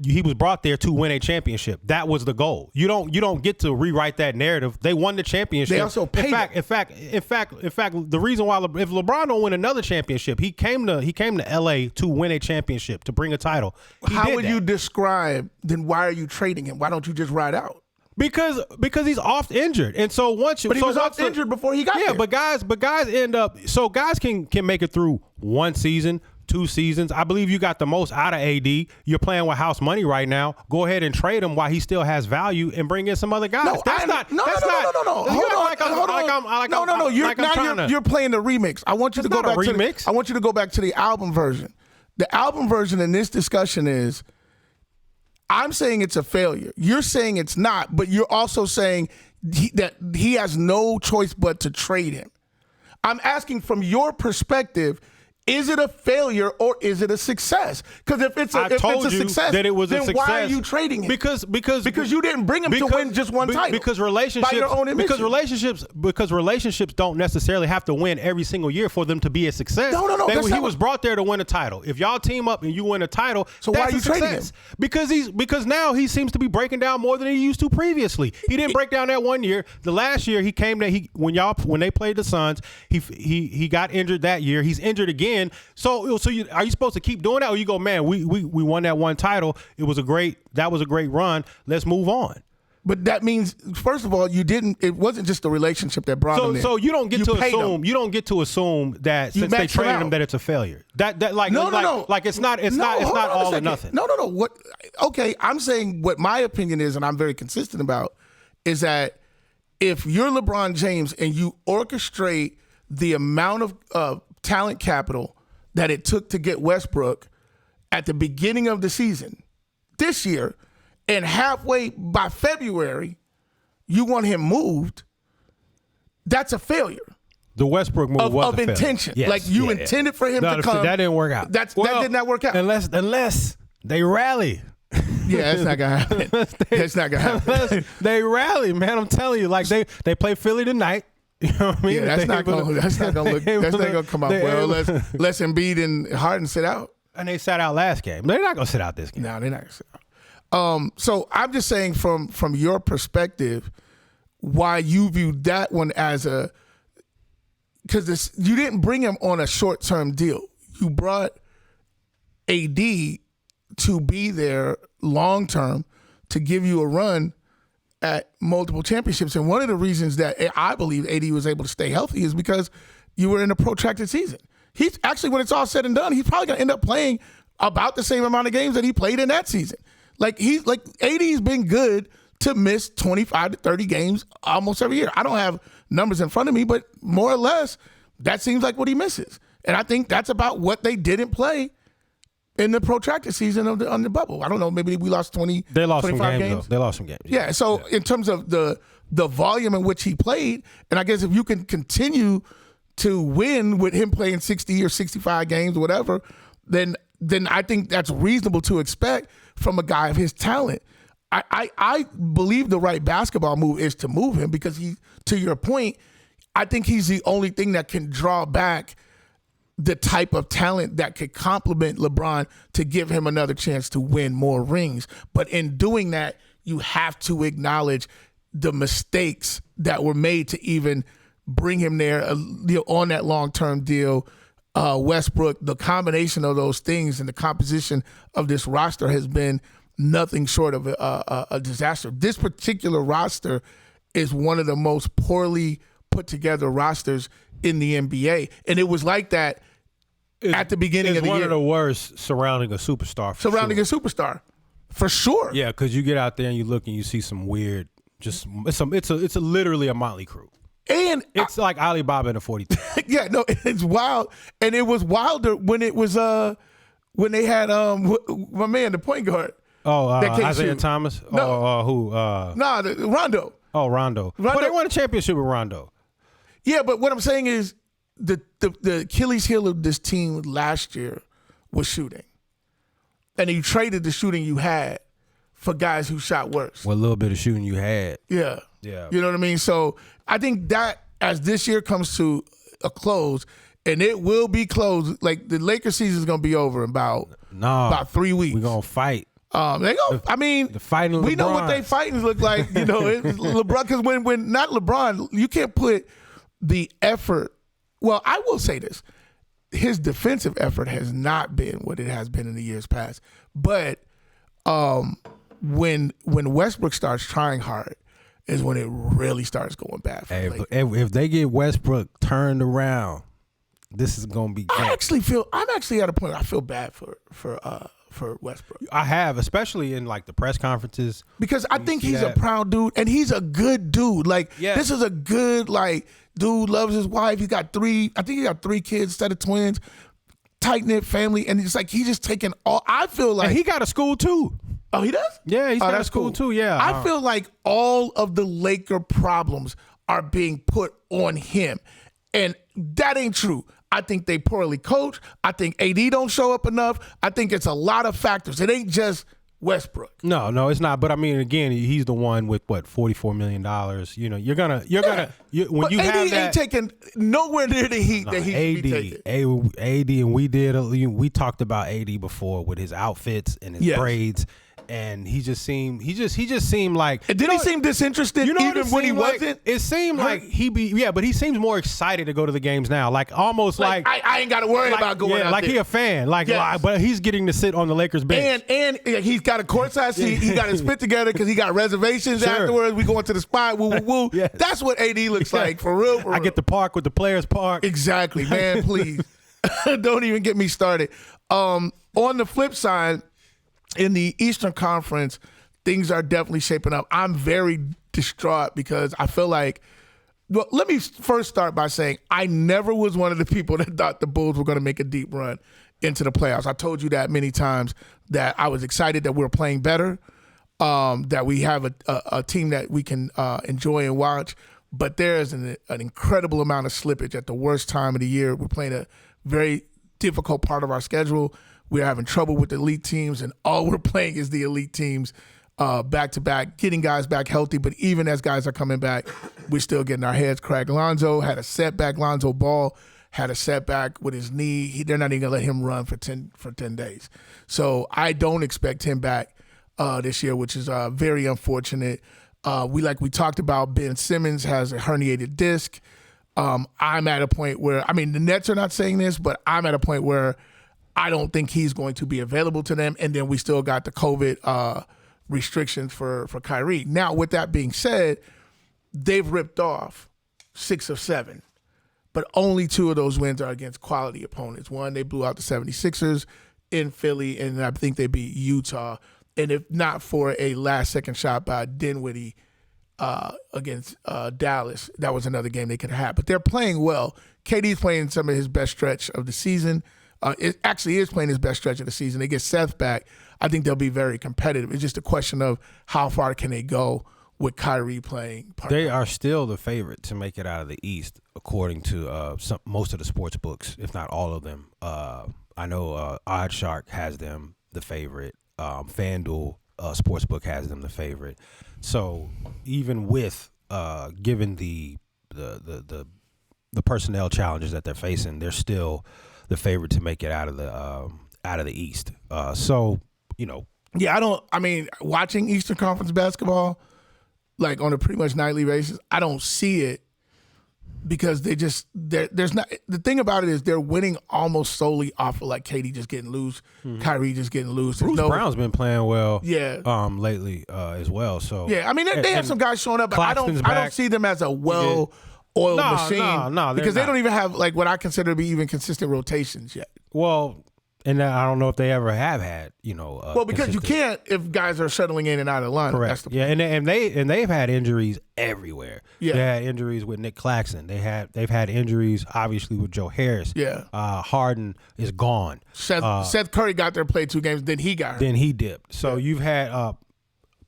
He was brought there to win a championship. That was the goal. You don't get to rewrite that narrative. They won the championship. They also paid. In fact, the reason why if LeBron don't win another championship, he came to LA to win a championship, to bring a title. How would you describe? Then why are you trading him? Why don't you just ride out? Because he's oft injured, and so once you. But he was oft injured before he got there. Yeah, but guys end up. So guys can make it through one season, 2 seasons. I believe you got the most out of AD. You're playing with house money right now. Go ahead and trade him while he still has value and bring in some other guys. No. You're playing the remix. I want you to go back to the, I want you to go back to the album version. The album version in this discussion is, I'm saying it's a failure. You're saying it's not, but you're also saying that he has no choice but to trade him. I'm asking from your perspective, is it a failure or is it a success? Because if it's a success, that it was then a success. Why are you trading him? Because you didn't bring him to win just one title. Because relationships, by your own admission. because relationships don't necessarily have to win every single year for them to be a success. No. He was brought there to win a title. If y'all team up and you win a title, so why are you trading him? Because now he seems to be breaking down more than he used to previously. He didn't break down that one year. The last year he came there. When they played the Suns, he got injured that year. He's injured again. So are you supposed to keep doing that, or you go, man, we won that one title. That was a great run. Let's move on. But that means, first of all, it wasn't just the relationship that brought him in. So you don't get to assume that since they traded him that it's a failure. No. Like it's not all or nothing. No. Okay, I'm saying what my opinion is, and I'm very consistent about, is that if you're LeBron James and you orchestrate the amount of talent capital that it took to get Westbrook at the beginning of the season this year, and halfway by February, you want him moved, that's a failure. The Westbrook move was of intention. Yes, like you intended for him to come. That didn't work out. That did not work out. Unless they rally. Yeah, that's not gonna happen. That's not gonna happen. Unless they rally, man. I'm telling you, like they play Philly tonight. You know what I mean? Yeah, that's not gonna come out well. Let's Embiid and Harden sit out. And they sat out last game. They're not gonna sit out this game. No, they're not gonna sit out. So I'm just saying from your perspective, why you view that one as because you didn't bring him on a short-term deal. You brought AD to be there long-term to give you a run at multiple championships. And one of the reasons that I believe AD was able to stay healthy is because you were in a protracted season. He's actually, when it's all said and done, he's probably going to end up playing about the same amount of games that he played in that season. AD's been good to miss 25 to 30 games almost every year. I don't have numbers in front of me, but more or less, that seems like what he misses. And I think that's about what they didn't play in the protracted season on the bubble. I don't know, maybe we lost 20, they lost 25 some games. games. They lost some games. Yeah, so in terms of the volume in which he played, and I guess if you can continue to win with him playing 60 or 65 games or whatever, then I think that's reasonable to expect from a guy of his talent. I believe the right basketball move is to move him because to your point, I think he's the only thing that can draw back the type of talent that could complement LeBron to give him another chance to win more rings. But in doing that, you have to acknowledge the mistakes that were made to even bring him there on that long-term deal. Westbrook, the combination of those things and the composition of this roster has been nothing short of a disaster. This particular roster is one of the most poorly put together rosters in the NBA. And it was like that at the beginning of the year. It's one of the worst surrounding a superstar. A superstar, for sure. Yeah, because you get out there and you look and you see some weird, it's literally a motley crew. And it's like Alibaba in a 42. Yeah, no, it's wild. And it was wilder when it was when they had my man, the point guard. Oh, Isaiah Thomas? No. Who? Rondo. Oh, Rondo. But they won a championship with Rondo. Yeah, but what I'm saying is the Achilles heel of this team last year was shooting. And you traded the shooting you had for guys who shot worse. What little bit of shooting you had. Yeah. Yeah. You know what I mean? So I think that as this year comes to a close, and it will be closed, like the Lakers season is going to be over in about 3 weeks. We're going to fight. They go. I mean, the fighting. We know what they fighting look like. You know, it's LeBron. Because when not LeBron, you can't put the effort. Well, I will say this: his defensive effort has not been what it has been in the years past. But when Westbrook starts trying hard, is when it really starts going bad for the Lakers. If they get Westbrook turned around, this is going to be great. I'm actually at a point I feel bad for Westbrook. I have, especially in like the press conferences. Because I think he's a proud dude and he's a good dude. Like, This is a good, dude, loves his wife. He got 3 kids instead of twins, tight-knit family. And it's like, he's just taking all, I feel like. And he got a school too. Oh, he does? Yeah, he's got a school too, yeah. I feel like all of the Laker problems are being put on him. And that ain't true. I think they poorly coach. I think AD don't show up enough. I think it's a lot of factors. It ain't just Westbrook. No, it's not. But I mean, again, he's the one with what, $44 million. You know, you're gonna when but you AD have that. Ain't taking nowhere near the heat that he should be taking. AD, and we talked about AD before with his outfits and his braids. And he just seemed like. And did he seem disinterested even when he like, wasn't? It seemed like but he seems more excited to go to the games now. Like almost like I ain't got to worry about going out like there. He a fan. But he's getting to sit on the Lakers bench. And he's got a courtside seat. He got his spit together because he got reservations afterwards. We going to the spot. Woo, woo, woo. Yes. That's what AD looks like for real. I get to park with the players park. Exactly, man. Please don't even get me started. On the flip side, in the Eastern Conference, things are definitely shaping up. I'm very distraught because I feel like, well, let me first start by saying I never was one of the people that thought the Bulls were going to make a deep run into the playoffs. I told you that many times, that I was excited that we're playing better, that we have a team that we can enjoy and watch. But there is an incredible amount of slippage at the worst time of the year. We're playing a very difficult part of our schedule. We're having trouble with the elite teams, and all we're playing is the elite teams back-to-back, getting guys back healthy. But even as guys are coming back, we're still getting our heads cracked. Lonzo had a setback. Lonzo Ball had a setback with his knee. They're not even going to let him run for 10 days. So I don't expect him back this year, which is very unfortunate. We talked about, Ben Simmons has a herniated disc. I'm at a point where, the Nets are not saying this, but I'm at a point where I don't think he's going to be available to them. And then we still got the COVID restrictions for Kyrie. Now, with that being said, they've ripped off 6 of 7, but only 2 of those wins are against quality opponents. One, they blew out the 76ers in Philly, and I think they beat Utah. And if not for a last-second shot by Dinwiddie against Dallas, that was another game they could have had. But they're playing well. KD's playing some of his best stretch of the season. It actually is playing his best stretch of the season. They get Seth back. I think they'll be very competitive. It's just a question of how far can they go with Kyrie playing. They are still the favorite to make it out of the East, according to most of the sports books, if not all of them. I know OddsShark has them the favorite. FanDuel Sportsbook has them the favorite. So even with given the personnel challenges that they're facing, they're still the favorite to make it out of the East. Watching Eastern Conference basketball, like on a pretty much nightly basis, I don't see it because there's not. The thing about it is they're winning almost solely off of like KD just getting loose, Kyrie just getting loose. Bruce Brown's been playing well, lately as well. So yeah, they have some guys showing up, but I don't see them as a oiled machine. No, because they don't even have like what I consider to be even consistent rotations yet. Well, and I don't know if they ever have had, because you can't if guys are shuttling in and out of the line. Correct. And they've had injuries everywhere. Yeah. They had injuries with Nick Claxton. They've had injuries obviously with Joe Harris. Yeah. Harden is gone. Seth Curry got there, played 2 games, then he got hurt. Then he dipped. So you've had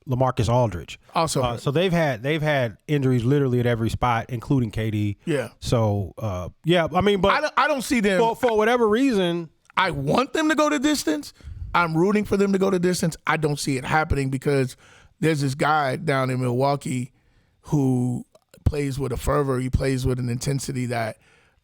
LaMarcus Aldridge. Also, so they've had injuries literally at every spot, including KD. Yeah. So but I don't see them for whatever reason. I want them to go the distance. I'm rooting for them to go the distance. I don't see it happening because there's this guy down in Milwaukee who plays with a fervor. He plays with an intensity that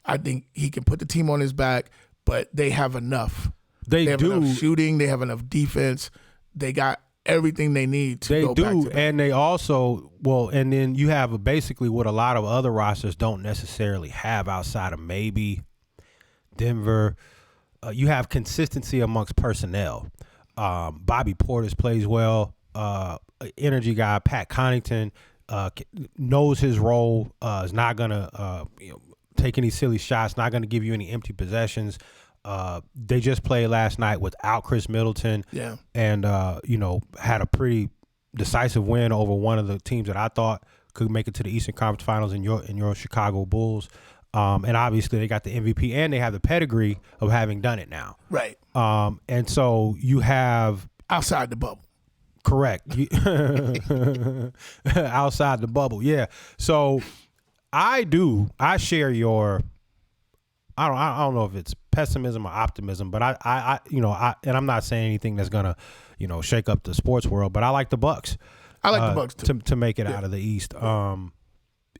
I think he can put the team on his back, but they have enough. They have enough shooting. They have enough defense. They got everything they need to go back to that. And they also, and then you have basically what a lot of other rosters don't necessarily have outside of maybe Denver. You have consistency amongst personnel. Bobby Portis plays well. Energy guy Pat Connaughton knows his role. Is not gonna take any silly shots. Not gonna give you any empty possessions. They just played last night without Chris Middleton. Yeah, and had a pretty decisive win over one of the teams that I thought could make it to the Eastern Conference Finals in your Chicago Bulls. And obviously they got the MVP and they have the pedigree of having done it now. Right. And so you have outside the bubble. Correct. Outside the bubble. Yeah. So I share your I don't know if it's pessimism or optimism, but I and I'm not saying anything that's gonna, shake up the sports world, but I like the Bucks. I like the Bucks too. to make it out of the East.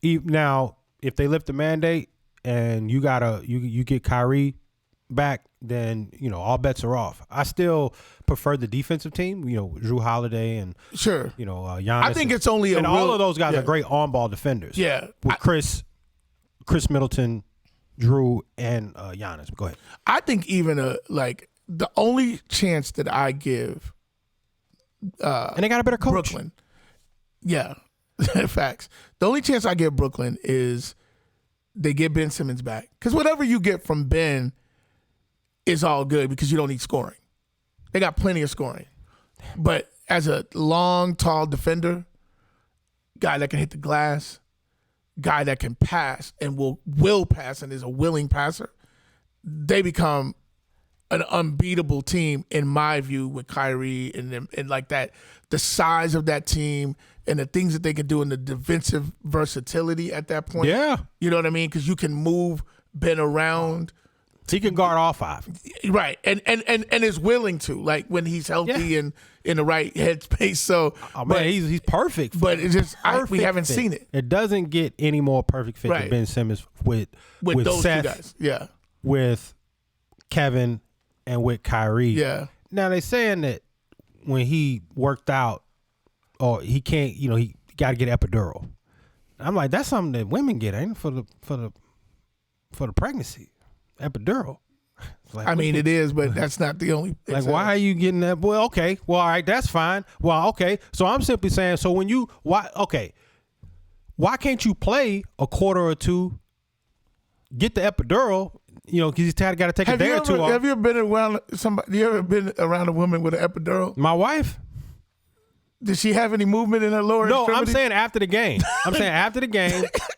Now, if they lift the mandate and you get Kyrie back, then all bets are off. I still prefer the defensive team. Drew Holiday and sure. Giannis. I think it's only all of those guys are great on-ball defenders. Yeah, with Chris Middleton, Drew, and Giannis. Go ahead. I think even the only chance that I give, and they got a better coach. Brooklyn. Yeah, facts. The only chance I give Brooklyn is they get Ben Simmons back, because whatever you get from Ben is all good because you don't need scoring. They got plenty of scoring, but as a long, tall defender, guy that can hit the glass, guy that can pass and will pass and is a willing passer, they become an unbeatable team in my view with Kyrie and like that. The size of that team and the things that they can do in the defensive versatility at that point. Yeah. You know what I mean? Because you can move Ben around. He can guard all five. Right. And is willing to, like when he's healthy and in the right headspace. So he's perfect. But it's just we haven't seen it. It doesn't get any more perfect fit than Ben Simmons with those Seth, 2 guys. Yeah. With Kevin and with Kyrie. Yeah. Now they're saying that when he worked out, or he can't, he got to get epidural. I'm like, that's something that women get, ain't it, for the pregnancy, epidural. Like, I mean, it is, but that's not the only. Like, why are you getting that? Well, okay, well, all right, that's fine. Well, okay, so I'm simply saying, so when you why can't you play a quarter or two, get the epidural? Because he's got to take a day or two off. Have you ever been around somebody? You ever been around a woman with an epidural? My wife. Did she have any movement in her lower extremity? No, I'm saying after the game.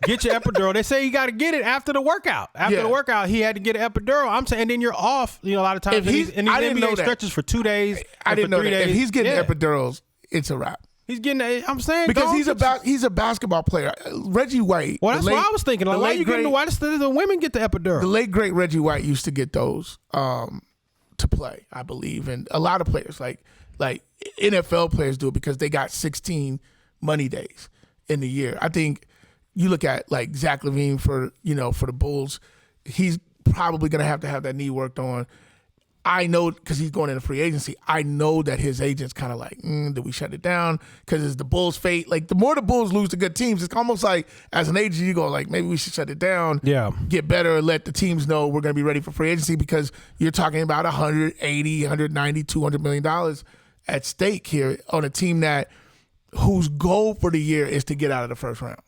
Get your epidural. They say you got to get it after the workout. After the workout, he had to get an epidural. I'm saying, and then you're off. A lot of times, and these NBA stretches for 2 days. I didn't know 3 that. days. If he's getting epidurals, it's a wrap. He's getting. I'm saying because he's a basketball player. Reggie White. Well, that's what I was thinking. Like, why are you getting why does the women get the epidural? The late great Reggie White used to get those to play, I believe, and a lot of players like NFL players do it because they got 16 money days in the year. I think you look at like Zach LaVine for the Bulls, he's probably going to have that knee worked on. I know because he's going into free agency. I know that his agent's kind of like, do we shut it down? Because it's the Bulls' fate. Like the more the Bulls lose to good teams, it's almost like as an agent, you go like, maybe we should shut it down. Yeah. Get better, let the teams know we're going to be ready for free agency because you're talking about $180, $190, $200 million at stake here on a team whose goal for the year is to get out of the first round.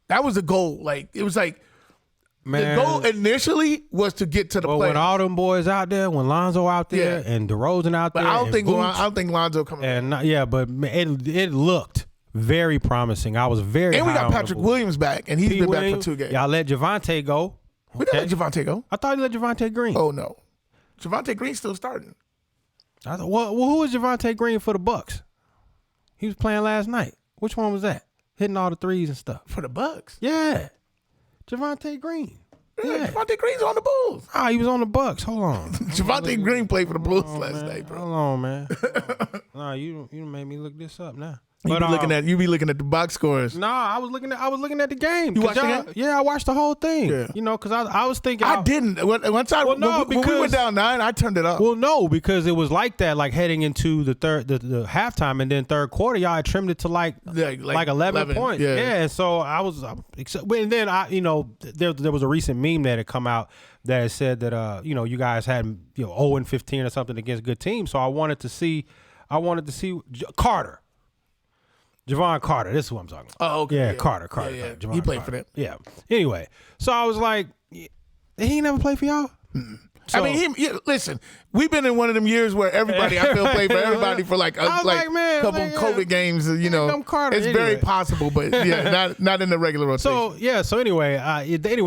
That was the goal. Like it was like. Man. The goal initially was to get to the playoffs. When all them boys out there, when Lonzo out there and DeRozan out there, I don't think Lonzo coming. And but it looked very promising. I was very. And we got Patrick Williams back, and he's been back for 2 games. Y'all let Javonte go. We didn't let Javonte go. I thought you let Javonte Green. Oh no, Javonte Green's still starting. I thought, well, who was Javonte Green for the Bucks? He was playing last night. Which one was that? Hitting all the threes and stuff for the Bucks. Yeah. Javonte Green. Yeah, Javonte Green's on the Bulls. Oh, he was on the Bucks. Hold on. Javonte Green played for the Bulls last night, bro. Hold on, man. Nah, you made me look this up now. You be looking at the box scores. Nah, I was looking at the game. You watched the game? Yeah, I watched the whole thing. Yeah. Because I was thinking. I didn't. When we went down 9, I turned it up. Well, no, because it was like that, like heading into the halftime, and then third quarter, y'all had trimmed it to like 11 points. Yeah. And so I was, and then there was a recent meme that had come out that had said that you guys had 0-15 or something against good teams. So I wanted to see Carter. Javon Carter, this is what I'm talking about. Oh, okay. Yeah, Carter. Yeah. He played for them. Yeah. Anyway, so I was like, he never played for y'all? So, I mean, listen, we've been in one of them years where everybody, I feel, played for everybody for like a couple COVID games. Carter, it's very possible, but not in the regular rotation. So anyway,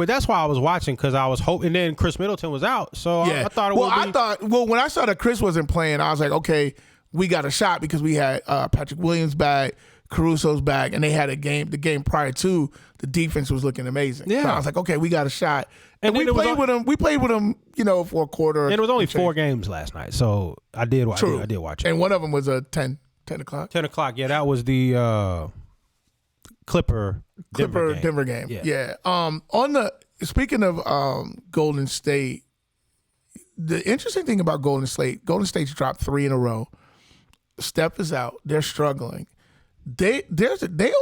that's why I was watching because I was hoping. And then Chris Middleton was out, so I thought when I saw that Chris wasn't playing, I was like, okay, we got a shot because we had Patrick Williams back. Caruso's back, and they had the game prior to, the defense was looking amazing. Yeah. So I was like, okay, we got a shot. And we played with them. We played with them, for a quarter. And it was only 4 games last night, so I did watch it. And one of them was a 10 o'clock. 10 o'clock, yeah, that was the Clipper Denver game. Yeah. Speaking of Golden State, the interesting thing about Golden State's dropped 3 in a row. Steph is out. They're struggling. They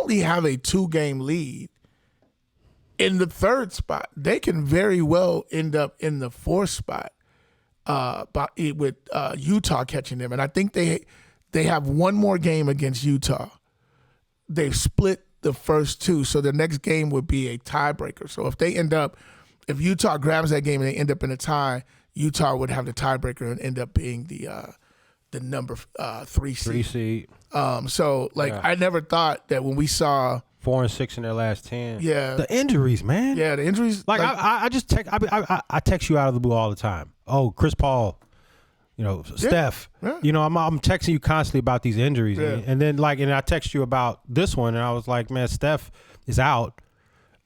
only have a 2-game lead in the 3rd spot. They can very well end up in the 4th spot with Utah catching them. And I think they have one more game against Utah. They've split the first 2, so the next game would be a tiebreaker. So if Utah grabs that game and they end up in a tie, Utah would have the tiebreaker and end up being the number 3 seed. 3 seed. I never thought that when we saw 4 and 6 in their last 10. Yeah, the injuries, man. Yeah, the injuries. I just text. I text you out of the blue all the time. Oh, Chris Paul. Steph. Yeah. I'm texting you constantly about these injuries, and then and I text you about this one, and I was like, man, Steph is out,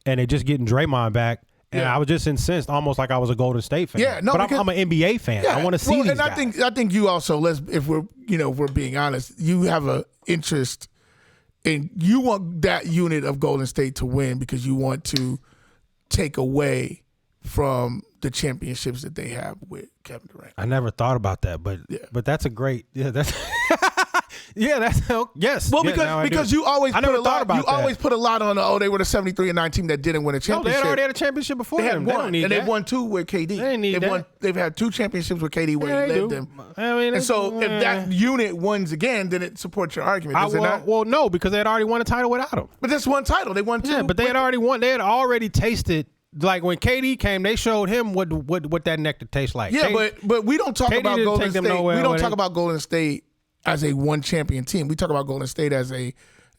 and they just getting Draymond back. And I was just incensed, almost like I was a Golden State fan. Yeah, no, but I'm an NBA fan. I want to see these guys. I think you also, if we're being honest, you have an interest in, you want that unit of Golden State to win because you want to take away from the championships that they have with Kevin Durant. I never thought about that, but that's a great that's. Yeah, that's yes. Well, because you always put a lot on. They were the 73-9 team that didn't win a championship. No, they had already had a championship before. They had one, and they've won 2 with KD. They've had 2 championships with KD where he led them. And so if that unit wins again, then it supports your argument. Does it not? Well, no, because they had already won a title without him. But that's one title. They won 2. Yeah, but they had already won. They had already tasted. Like when KD came, they showed him what that nectar tastes like. Yeah, but we don't talk about Golden State. We don't talk about Golden State as a 1 champion team. We talk about Golden State as a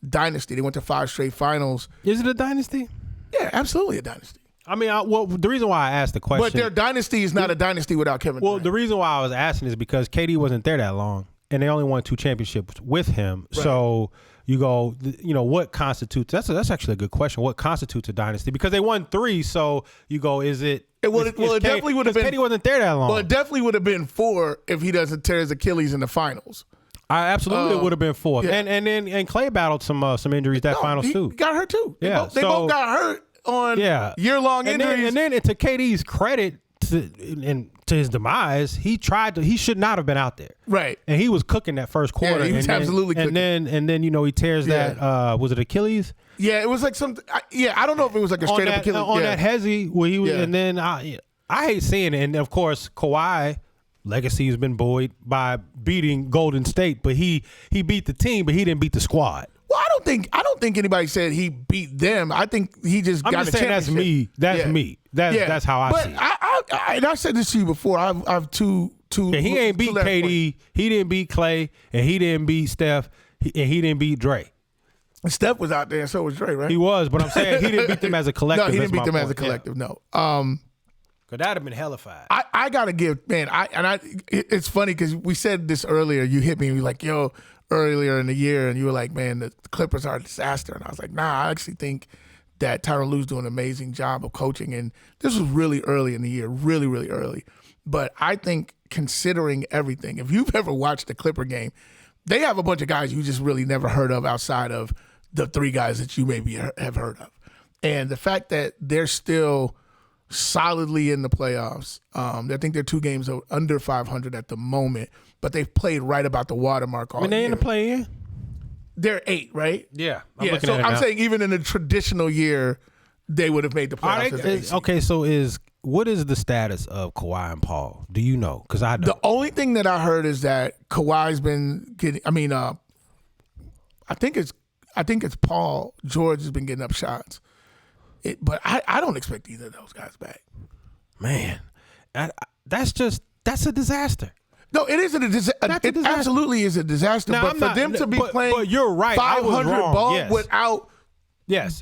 dynasty. They went to 5 straight finals. Is it a dynasty? Yeah, absolutely a dynasty. I mean, the reason why I asked the question, but their dynasty is not a dynasty without Kevin Durant. Well, the reason why I was asking is because KD wasn't there that long, and they only won 2 championships with him. Right. So you go, what constitutes? That's actually a good question. What constitutes a dynasty? Because they won 3, so you go, is it? It definitely would have been. KD wasn't there that long. Well, it definitely would have been 4 if he doesn't tear his Achilles in the finals. I absolutely would have been 4. Yeah. And then Clay battled some injuries finals too. He got hurt too. Yeah, they both got hurt on year-long injuries. And then to KD's credit, to his demise, he should not have been out there. Right. And he was cooking that first quarter. Yeah, he was absolutely cooking. And then he tears that, was it Achilles? Yeah, it was like some, I don't know if it was like a straight up Achilles. On that hezzy where he was, and then I hate seeing it. And of course, Kawhi, legacy has been buoyed by beating Golden State, but he beat the team, but he didn't beat the squad. Well, I don't think anybody said he beat them. I think he just got a championship. That's me. That's how I see it. And I said this to you before. I've two. Yeah, he ain't beat KD. He didn't beat Clay, and he didn't beat Steph, and he didn't beat Dre. Steph was out there, and so was Dre, right? He was, but I'm saying he didn't beat them as a collective. No, he didn't beat them as a collective. No. Cause that'd have been hellified. I gotta give, man. It's funny because we said this earlier. You hit me and you were like, yo, earlier in the year, and you were like, man, the Clippers are a disaster. And I was like, nah, I actually think that Tyronn Lue's doing an amazing job of coaching. And this was really early in the year, really, really early. But I think considering everything, if you've ever watched the Clipper game, they have a bunch of guys you just really never heard of outside of the 3 guys that you maybe have heard of. And the fact that they're still solidly in the playoffs. I think they're 2 games under 500 at the moment, but they've played right about the watermark all year. And they in the play-in? They're 8, right? Yeah. I'm saying even in a traditional year, they would have made the playoffs. Okay, so what is the status of Kawhi and Paul? Do you know? Because I don't. The only thing that I heard is that Kawhi's been getting. I mean, I think it's Paul George has been getting up shots. But I don't expect either of those guys back. Man, that's a disaster. No, it is a disaster. It absolutely is a disaster. Now, but for them to be playing but you're right. 500 ball without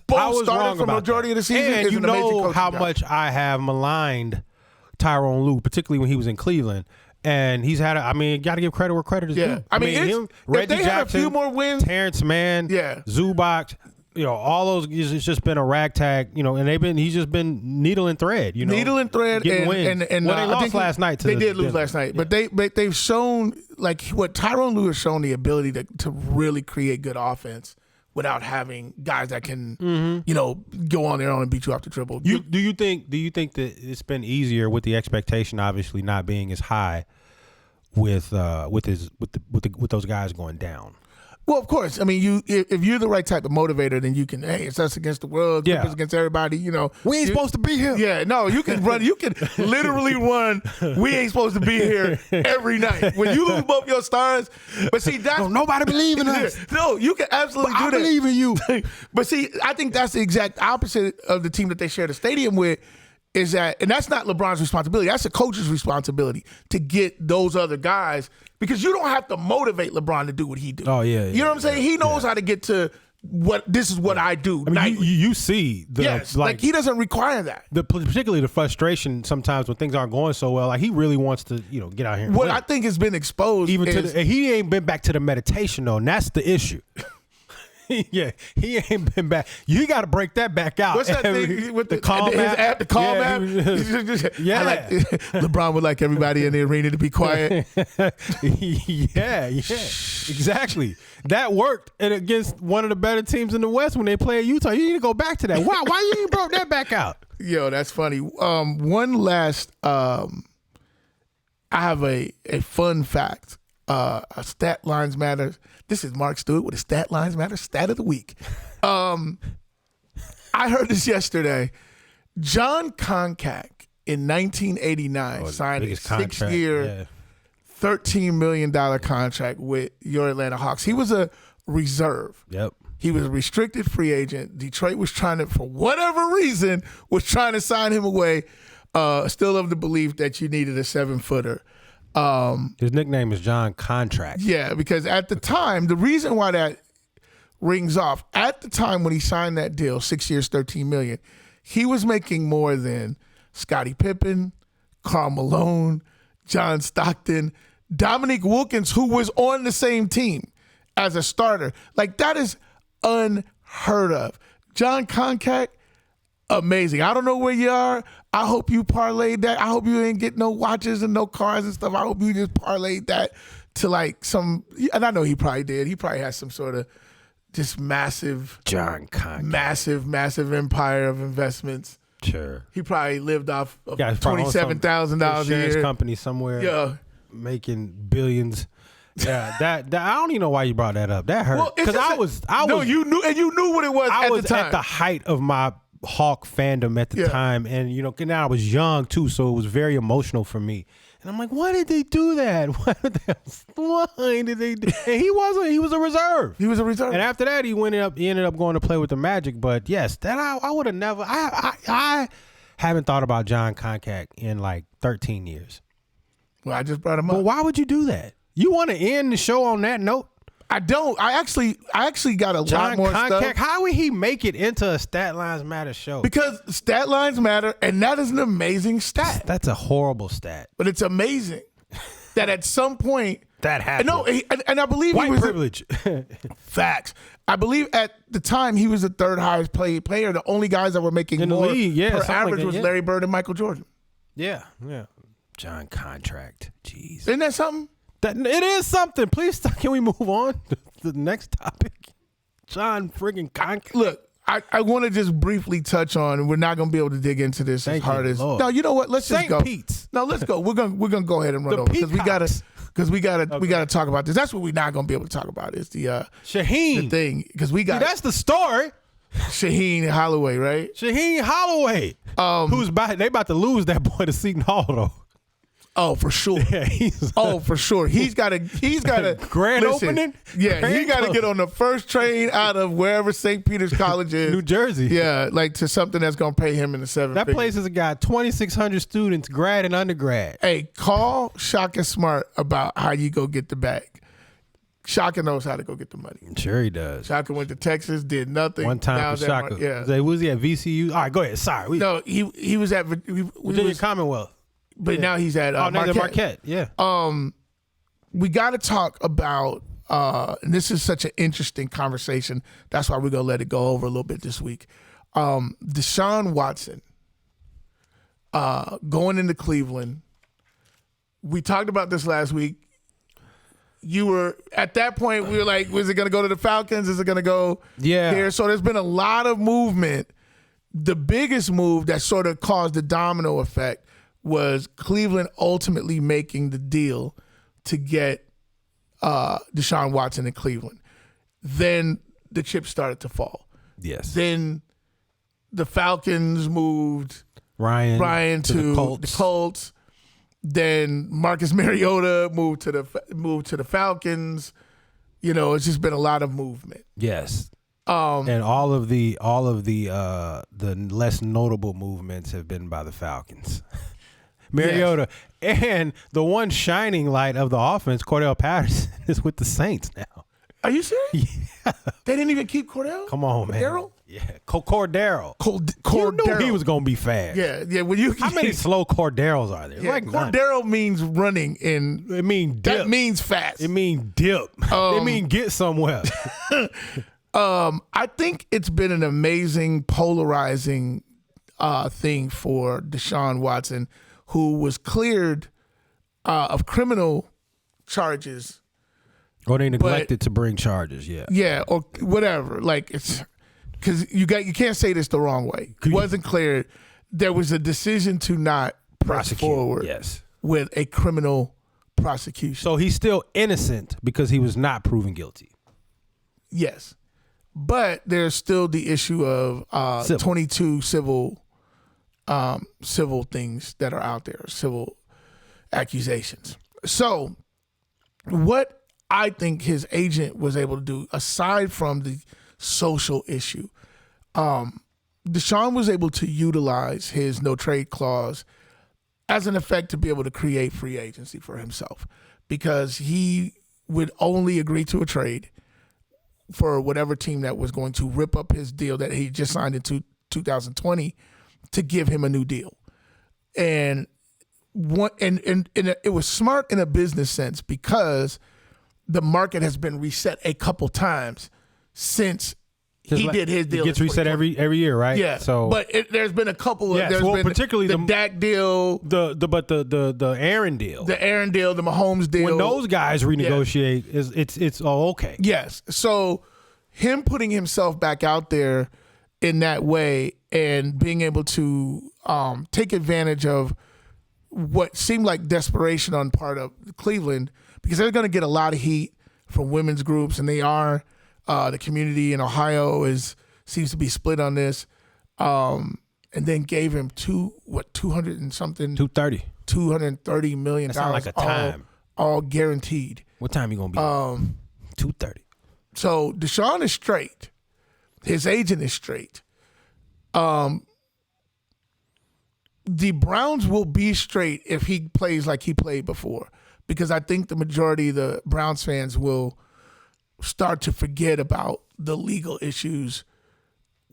both starting for the majority of the season and is an amazing coaching how job. much I have maligned Tyronn Lue, particularly when he was in Cleveland. And he's had, got to give credit where credit is due. I mean him, if Reggie they Jackson, had a few more wins, Terrence Mann, Zubac, all those, it's just been a ragtag, and he's just been needle and thread, Needle and thread. Getting wins. And they lost last night. They did lose last night. But they've shown, like what Tyronn Lue has shown, the ability to really create good offense without having guys that can, go on their own and beat you off the dribble. Do you think that it's been easier with the expectation obviously not being as high with those guys going down? Well, of course. I mean, if you're the right type of motivator, then you can. Hey, it's us against the world. Clippers against everybody. We ain't supposed to be here. Yeah, no, you can run. You can literally run. We ain't supposed to be here every night. When you lose both your stars, but see, that's nobody believe in us. No, you can absolutely do that. I believe in you. But see, I think that's the exact opposite of the team that they share the stadium with. Is that, and that's not LeBron's responsibility. That's the coach's responsibility to get those other guys, because you don't have to motivate LeBron to do what he do. Oh yeah, you know what I'm saying? He knows how to get to this is what I do. I mean, you see, like he doesn't require that. Particularly the frustration sometimes when things aren't going so well. Like he really wants to, get out here. And what win. I think has been exposed, he ain't been back to the meditation though, and that's the issue. Yeah, he ain't been back. You got to break that back out. What's that thing with the Calm app? The Calm app? Yeah. LeBron would like everybody in the arena to be quiet. yeah, exactly. That worked against one of the better teams in the West when they played Utah. You need to go back to that. Why you ain't brought that back out? Yo, that's funny. One last, I have a fun fact. A Stat Lines Matter. This is Mark Stewart with a Stat Lines Matter Stat of the Week. I heard this yesterday. John Koncak in 1989 signed a 6-year, $13 million contract with your Atlanta Hawks. He was a reserve. Yep. He was a restricted free agent. Detroit was trying to, for whatever reason, was trying to sign him away. Still of the belief that you needed a 7-footer. His nickname is John Contract. Yeah, because at the time, the reason why that rings off, at the time when he signed that deal, 6 years, $13 million, he was making more than Scottie Pippen, Karl Malone, John Stockton, Dominique Wilkins, who was on the same team as a starter. Like, that is unheard of. John Koncak, amazing. I don't know where you are. I hope you parlayed that. I hope you didn't get no watches and no cars and stuff. I hope you just parlayed that to like some, and I know he probably did. He probably has some sort of just massive, John Koncak. massive empire of investments. Sure. He probably lived off of $27,000 a year. Company somewhere. Making billions. Yeah, that I don't even know why you brought that up. That hurt. Because I was. No, you knew what it was at the time. I was at the height of my Hawk fandom at the time, and now I was young too, so it was very emotional for me. And I'm like, why did they do that? Why did they do? And he was a reserve. He was a reserve. And after that, he ended up going to play with the Magic. But yes, that I would have never. I haven't thought about John Koncak in like 13 years. Well, I just brought him up. But why would you do that? You want to end the show on that note? I don't. I actually got a lot more stuff. How would he make it into a Stat Lines Matter show? Because Stat Lines Matter, and that is an amazing stat. That's a horrible stat. But it's amazing that at some point that happened. No, and I believe white he was privilege. Facts. I believe at the time he was the third highest paid player. The only guys that were making more per average was Larry Bird and Michael Jordan. Yeah. John Contract. Jeez. Isn't that something? It is something. Please, can we move on to the next topic? John friggin' Koncak. Look, I want to just briefly touch on, and we're not going to be able to dig into this as hard as. No, you know what? Let's just go. St. Pete's. No, let's go. We're gonna go ahead and run over because we gotta talk about this. That's what we're not gonna be able to talk about is the Shaheen the thing because we got. That's the story. Shaheen Holloway, right? Shaheen Holloway. They about to lose that boy to Seton Hall though. Oh, for sure. Yeah, for sure. He's got a grand opening. Yeah, he got to get on the first train out of wherever St. Peter's College is, New Jersey. Yeah, like to something that's gonna pay him in the seven. That place has got 2,600 students, grad and undergrad. Hey, call Shaka Smart about how you go get the bag. Shaka knows how to go get the money. Sure he does. Shaka went to Texas, did nothing. One time for Shaka. Yeah. Was he at VCU? All right, go ahead. Sorry. No, he was at Virginia Commonwealth. but now he's at Marquette. Yeah. We got to talk about, and this is such an interesting conversation. That's why we're going to let it go over a little bit this week. Deshaun Watson going into Cleveland. We talked about this last week. You were at that point. We were like, "Was it going to go to the Falcons? Is it going to go here?" So there's been a lot of movement. The biggest move that sort of caused the domino effect was Cleveland ultimately making the deal to get Deshaun Watson in Cleveland. Then the chips started to fall. Yes. Then the Falcons moved Ryan to the Colts. Then Marcus Mariota moved to the Falcons. You know, it's just been a lot of movement. Yes. And all of the less notable movements have been by the Falcons. Mariota, and the one shining light of the offense, Cordell Patterson, is with the Saints now. Are you serious? Yeah. They didn't even keep Cordell? Come on, man. Cordero? Yeah. Cordero. Cordero. You knew he was going to be fast. Yeah. How many slow Corderos are there? Yeah, like Cordero means running, and it means dip. That means fast. It means dip. It means get somewhere. I think it's been an amazing, polarizing thing for Deshaun Watson, who was cleared of criminal charges. Or they neglected to bring charges, Yeah, or whatever. Like, it's because you can't say this the wrong way. It wasn't cleared. There was a decision to not press forward with a criminal prosecution. So he's still innocent because he was not proven guilty. Yes. But there's still the issue of 22 civil things that are out there, civil accusations. So what I think his agent was able to do, aside from the social issue, Deshaun was able to utilize his no trade clause as an effect to be able to create free agency for himself, because he would only agree to a trade for whatever team that was going to rip up his deal that he just signed in 2020 to give him a new deal. And it was smart in a business sense because the market has been reset a couple times since he did his deal. It gets reset every year, right? Yeah. So, but there's been a couple. There's been particularly the Dak deal, the Aaron deal, the Mahomes deal. When those guys renegotiate, it's okay. Yes. So him putting himself back out there in that way and being able to take advantage of what seemed like desperation on part of Cleveland, because they're going to get a lot of heat from women's groups, and they are. The community in Ohio seems to be split on this, and then gave him $230 million. That sounds like a time. All guaranteed. What time you gonna be? 2:30. So Deshaun is straight. His agent is straight. The Browns will be straight if he plays like he played before, because I think the majority of the Browns fans will start to forget about the legal issues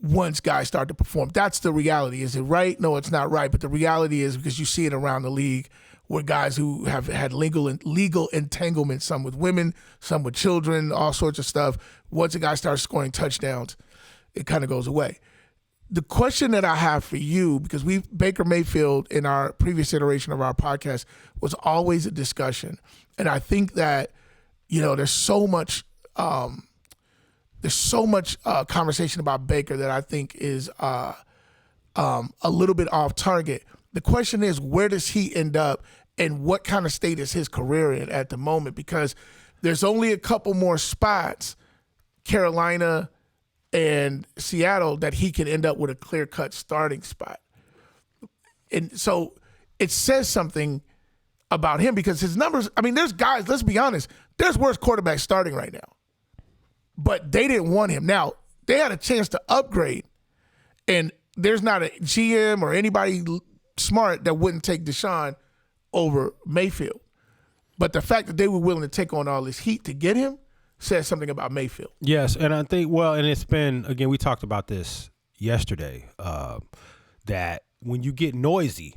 once guys start to perform. That's the reality. Is it right? No, it's not right. But the reality is, because you see it around the league, where guys who have had legal entanglements, some with women, some with children, all sorts of stuff. Once a guy starts scoring touchdowns, it kind of goes away. The question that I have for you, because Baker Mayfield in our previous iteration of our podcast was always a discussion, and I think that there's so much conversation about Baker that I think is a little bit off target. The question is, where does he end up, and what kind of state is his career in at the moment? Because there's only a couple more spots, Carolina and Seattle, that he can end up with a clear-cut starting spot. And so it says something about him, because his numbers, there's guys, let's be honest, there's worse quarterbacks starting right now. But they didn't want him. Now, they had a chance to upgrade, and there's not a GM or anybody smart that wouldn't take Deshaun over Mayfield. But the fact that they were willing to take on all this heat to get him says something about Mayfield. Yes, and I think, and it's been, again, we talked about this yesterday, that when you get noisy,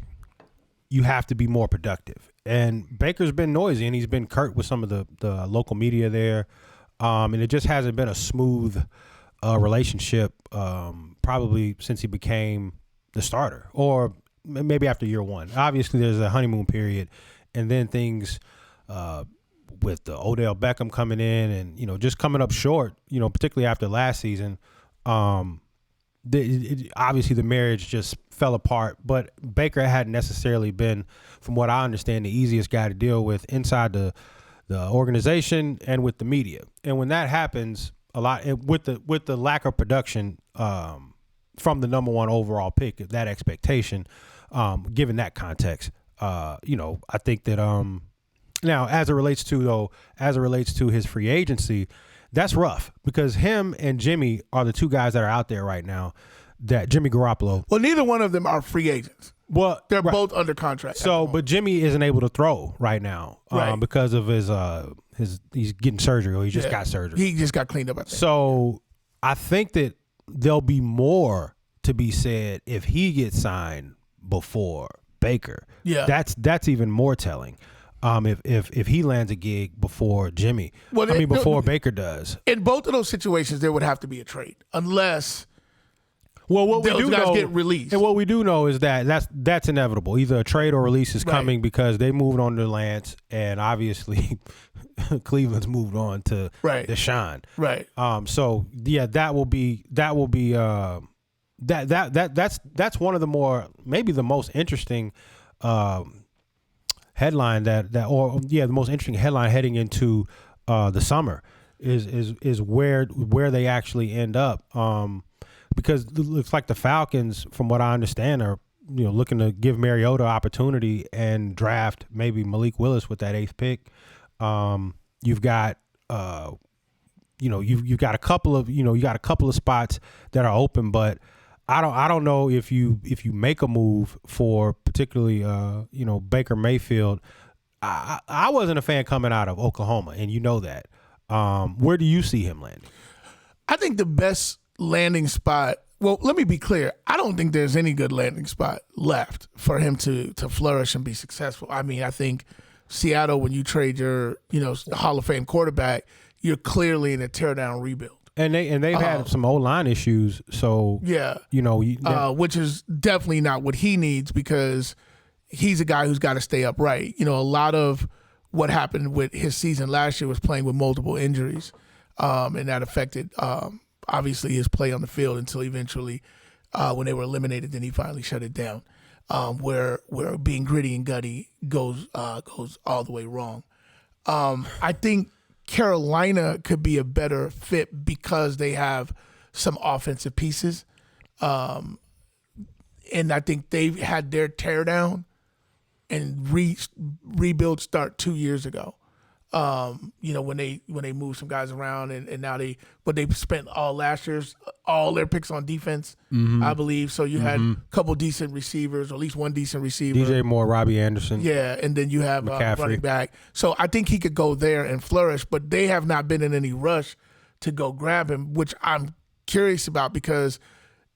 you have to be more productive. And Baker's been noisy, and he's been curt with some of the local media there. And it just hasn't been a smooth relationship probably since he became the starter, or maybe after year one. Obviously, there's a honeymoon period, and then things with the Odell Beckham coming in and, you know, just coming up short, you know, particularly after last season. Obviously, the marriage just fell apart, but Baker hadn't necessarily been, from what I understand, the easiest guy to deal with inside the organization and with the media. And when that happens, a lot with the lack of production from the number one overall pick, that expectation, given that context, you know, I think that now as it relates to his free agency, that's rough because him and Jimmy are the two guys that are out there right now. That Jimmy Garoppolo. Well, neither one of them are free agents. Well, they're both under contract. So, but Jimmy isn't able to throw right now because of his he's getting surgery, or he just got surgery. He just got cleaned up, I think. So I think that there'll be more to be said if he gets signed before Baker. Yeah, that's even more telling. If he lands a gig before Jimmy, before Baker does. In both of those situations, there would have to be a trade, unless what those we do guys know, get released. And what we do know is that's inevitable. Either a trade or release is coming because they moved on to Lance, and obviously Cleveland's moved on to Deshaun. Right. So yeah, that's one of the more, maybe the most interesting headline the most interesting headline heading into the summer is where they actually end up, because it looks like the Falcons, from what I understand, are, you know, looking to give Mariota opportunity and draft maybe Malik Willis with that 8th pick. You've got you've got a couple of spots that are open, but I don't know if you make a move for particularly Baker Mayfield. I wasn't a fan coming out of Oklahoma, and you know that. Where do you see him landing? I think the best landing spot. Well, let me be clear. I don't think there's any good landing spot left for him to flourish and be successful. I mean, I think Seattle, when you trade your Hall of Fame quarterback, you're clearly in a teardown rebuild. And they've had some O-line issues, so which is definitely not what he needs, because he's a guy who's got to stay upright. You know, a lot of what happened with his season last year was playing with multiple injuries, and that affected obviously his play on the field until eventually, when they were eliminated, then he finally shut it down. Where being gritty and gutty goes all the way wrong. I think Carolina could be a better fit because they have some offensive pieces. And I think they've had their teardown and rebuild start 2 years ago. When they moved some guys around and now they spent all last year's, all their picks on defense, I believe. So you had a couple decent receivers, or at least one decent receiver. DJ Moore, Robbie Anderson. Yeah, and then you have running back. So I think he could go there and flourish, but they have not been in any rush to go grab him, which I'm curious about because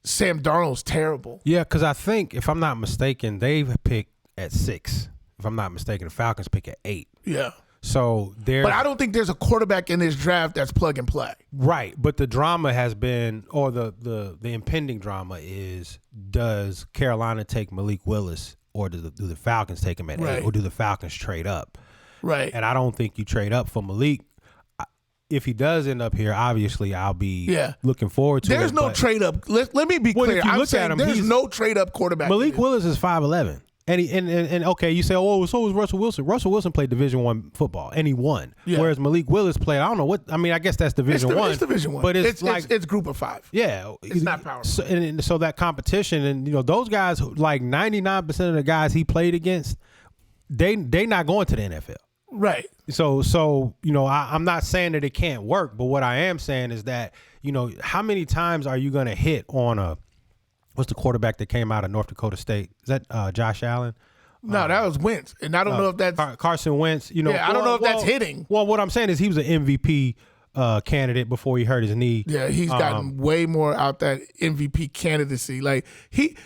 Sam Darnold's terrible. Yeah, because I think, if I'm not mistaken, they've picked at 6. If I'm not mistaken, the Falcons pick at 8. Yeah. So but I don't think there's a quarterback in this draft that's plug and play. Right, but the drama has been, or the impending drama is, does Carolina take Malik Willis, or do the Falcons take him at 8, or do the Falcons trade up? Right. And I don't think you trade up for Malik. If he does end up here, obviously I'll be looking forward to it. There's no trade up. Let me be clear. I'm saying there's no trade up quarterback. Malik Willis is 5'11". And okay, you say, oh, so was Russell Wilson. Russell Wilson played Division I football, and he won. Yeah. Whereas Malik Willis played, I don't know what. I mean, I guess that's Division I. It's Division I, but it's Group of 5. Yeah, it's not powerful. So that competition, and those guys, like 99% of the guys he played against, they not going to the NFL. Right. So I'm not saying that it can't work, but what I am saying is that how many times are you going to hit on a. What's the quarterback that came out of North Dakota State? Is that Josh Allen? No, that was Wentz, and I don't know if that's Carson Wentz. I don't know if that's hitting. Well, what I'm saying is he was an MVP candidate before he hurt his knee. Yeah, he's gotten way more out that MVP candidacy. Like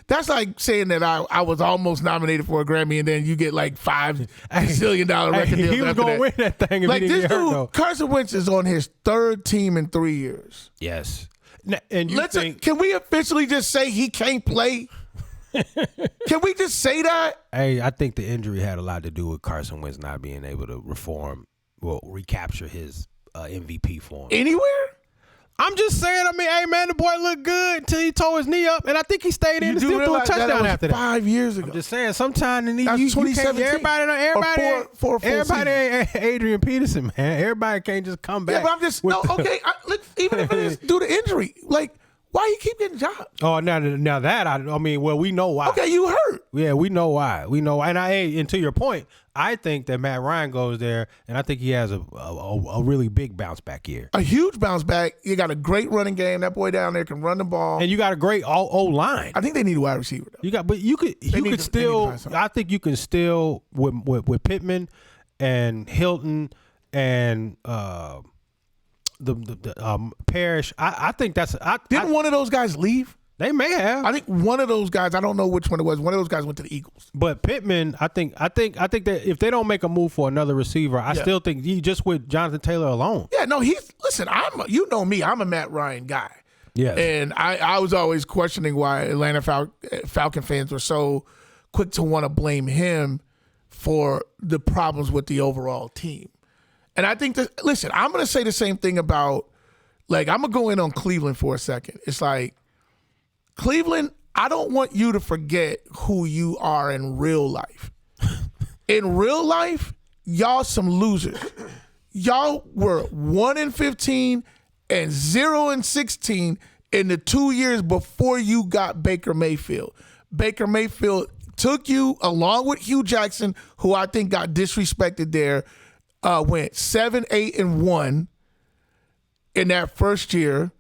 that's like saying that I was almost nominated for a Grammy and then you get like $5 zillion record deals. He was going to win that thing if like he didn't this get hurt, dude, though. Carson Wentz is on his 3rd team in 3 years. Yes. And can we officially just say he can't play? Can we just say that? Hey, I think the injury had a lot to do with Carson Wentz not being able to recapture his MVP form. Anywhere? I'm just saying, hey, man, the boy looked good until he tore his knee up, and I think he stayed in and still threw a touchdown after that. 5 years ago. I'm just saying, sometime the knee, That's you 2017. Everybody ain't Adrian Peterson, man. Everybody can't just come back. Yeah, but I'm just, even if it is due to injury, like, why you keep getting jobs? Oh, now that, we know why. Okay, you hurt. Yeah, we know why. And to your point, I think that Matt Ryan goes there, and I think he has a really big bounce back year. A huge bounce back. You got a great running game. That boy down there can run the ball. And you got a great O-line. I think they need a wide receiver, though. I think you can still, with Pittman and Hilton and the Parrish, I think that's... Didn't one of those guys leave? They may have. I think one of those guys, I don't know which one it was. One of those guys went to the Eagles. But Pittman, I think that if they don't make a move for another receiver, I still think he just with Jonathan Taylor alone. Yeah, no, you know me, I'm a Matt Ryan guy. Yeah. And I was always questioning why Atlanta Falcon fans were so quick to want to blame him for the problems with the overall team. And I think that, listen, I'm going to say the same thing about, I'm going to go in on Cleveland for a second. It's like, Cleveland, I don't want you to forget who you are in real life. In real life, y'all some losers. Y'all were 1-15 and 0-16 in the 2 years before you got Baker Mayfield. Baker Mayfield took you, along with Hugh Jackson, who I think got disrespected there, went 7-8-1 in that first year.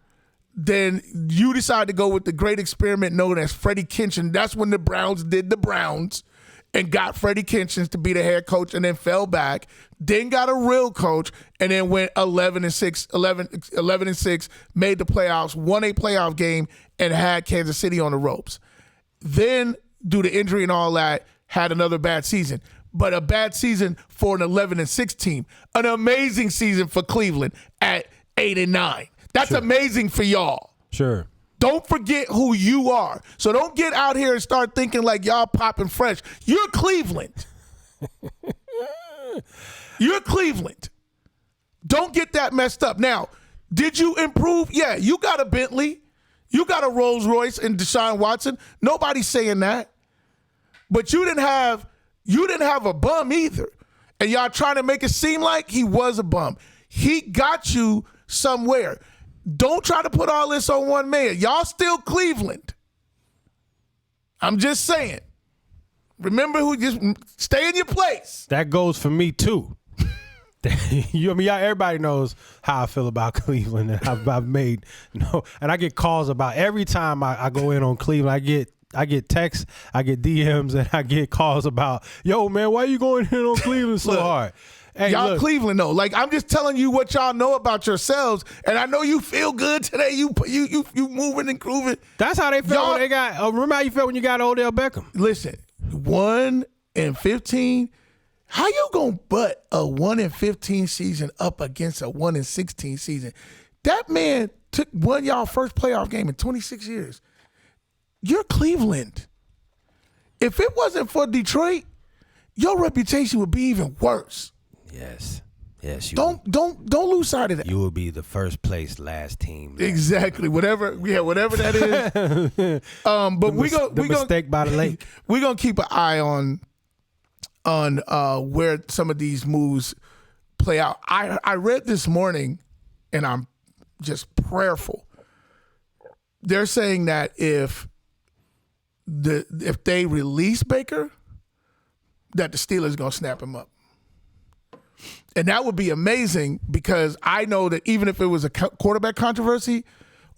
Then you decide to go with the great experiment known as Freddie Kitchens. That's when the Browns did the Browns and got Freddie Kitchens to be the head coach and then fell back. Then got a real coach and then went 11-6, made the playoffs, won a playoff game, and had Kansas City on the ropes. Then, due to injury and all that, had another bad season. But a bad season for an 11-6 team. An amazing season for Cleveland at 8-9. That's amazing for y'all. Sure. Don't forget who you are. So don't get out here and start thinking like y'all popping fresh. You're Cleveland. You're Cleveland. Don't get that messed up. Now, did you improve? Yeah, you got a Bentley. You got a Rolls Royce and Deshaun Watson. Nobody's saying that. But you didn't have a bum either. And y'all trying to make it seem like he was a bum. He got you somewhere. Don't try to put all this on one man. Y'all still Cleveland. I'm just saying. Remember who, just stay in your place. That goes for me too. Everybody knows how I feel about Cleveland, and I've made and I get calls about every time I go in on Cleveland. I get texts, I get DMs, and I get calls about, yo, man, why you going in on Cleveland so hard? Hey, y'all Cleveland, though. I'm just telling you what y'all know about yourselves, and I know you feel good today. You moving and grooving. That's how they felt when they got. Remember how you felt when you got Odell Beckham? Listen, 1-15. How you gonna butt a 1-15 season up against a 1-16 season? That man won y'all first playoff game in 26 years. You're Cleveland. If it wasn't for Detroit, your reputation would be even worse. Yes. Don't lose sight of that. You will be the first place last team. Exactly. Whatever that is. But mistake by the lake. We're gonna keep an eye on where some of these moves play out. I read this morning, and I'm just prayerful. They're saying that if they release Baker, that the Steelers gonna snap him up. And that would be amazing, because I know that even if it was a quarterback controversy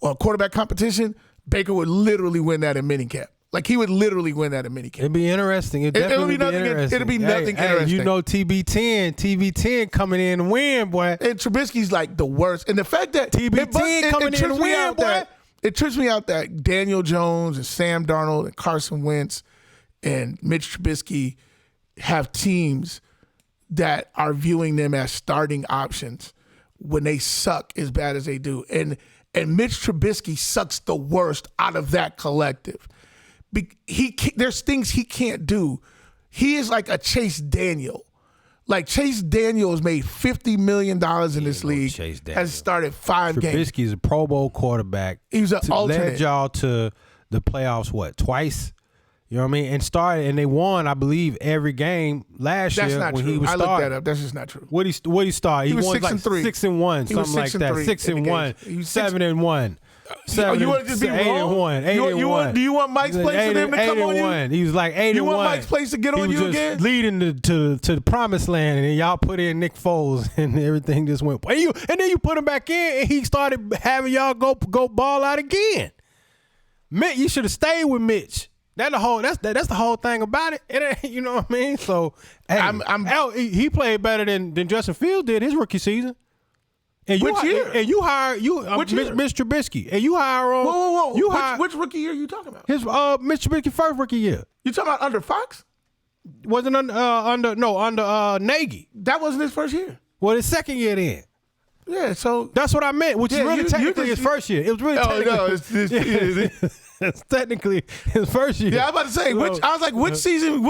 or a quarterback competition, Baker would literally win that in minicamp. Like he would literally win that at minicamp. It'd be interesting. It'd definitely be interesting. It'd be nothing interesting. You know, TB10 coming in to win, boy. And Trubisky's like the worst. And the fact that TB10 coming in to win, boy. It trips me out that Daniel Jones and Sam Darnold and Carson Wentz and Mitch Trubisky have teams that are viewing them as starting options when they suck as bad as they do. And Mitch Trubisky sucks the worst out of that collective. There's things he can't do. He is like a Chase Daniel. Like Chase Daniel has made $50 million in this league. Has started 5 games. Trubisky's a Pro Bowl quarterback. He was an alternate. Led y'all to the playoffs, twice? You know what I mean? And they won, I believe, every game last year when he was starting. I looked that up. That's just not true. What he start? He was won 6-3. 6-1, something like that. 6-1, 7-1. You want to just be wrong? 8-1. Do you want Mike's place for them to come on you? He was like 8-1. You want Mike's place to get on you again? Leading to the promised land, and then y'all put in Nick Foles, and everything just went. And then you put him back in, and he started having y'all go ball out again. Mitch, you should have stayed with Mitch. That's the whole thing about it. It ain't, you know what I mean? So hey, he played better than Justin Fields did his rookie season. And which year? And you hire Mitch Trubisky. And you hire on. Whoa. Which rookie year are you talking about? His Mitch Trubisky first rookie year. You talking about under Fox? Wasn't under Nagy. That wasn't his first year. Well, his second year then. Yeah, so that's what I meant, which is really technically his first year. It was really it's technically his first year. Yeah, I was about to say which season?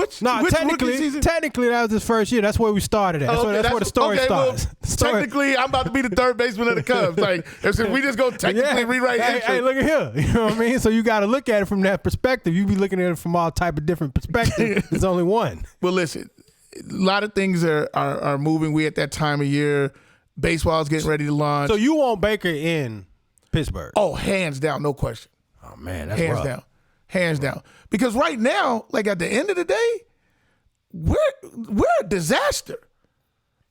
Technically that was his first year. That's where we started at. That's where the story starts. Well, technically, I'm about to be the third baseman of the Cubs. Like if we just go technically rewrite history. Hey, look at here. You know what I mean? So you got to look at it from that perspective. You be looking at it from all type of different perspectives. There's only one. Well, listen, a lot of things are moving. We at that time of year. Baseball's getting ready to launch. So you want Baker in Pittsburgh? Oh, hands down, no question. Oh man, that's rough. Hands down. Because right now, like at the end of the day, we're a disaster.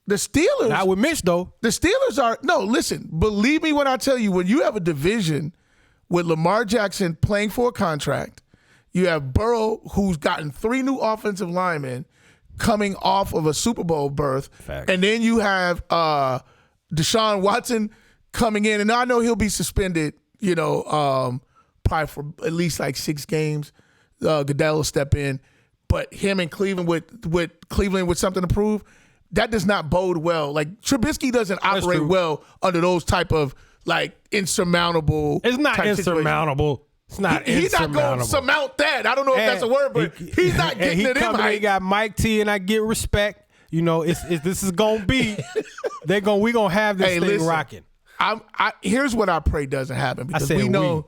The Steelers, not with Mitch though. The Steelers are listen. Believe me when I tell you, when you have a division with Lamar Jackson playing for a contract, you have Burrow who's gotten 3 new offensive linemen coming off of a Super Bowl berth. Fact. And then you have Deshaun Watson coming in, and I know he'll be suspended, probably for at least like 6 games. Goodell will step in, but him and Cleveland with Cleveland with something to prove, that does not bode well. Like Trubisky doesn't operate well under those type of like insurmountable. It's not insurmountable. It's not he's not going to surmount that. I don't know if that's a word, but he's not getting it in. He got Mike T, and I get respect. This is gonna be. We gonna have this thing rocking. Here's what I pray doesn't happen because we know.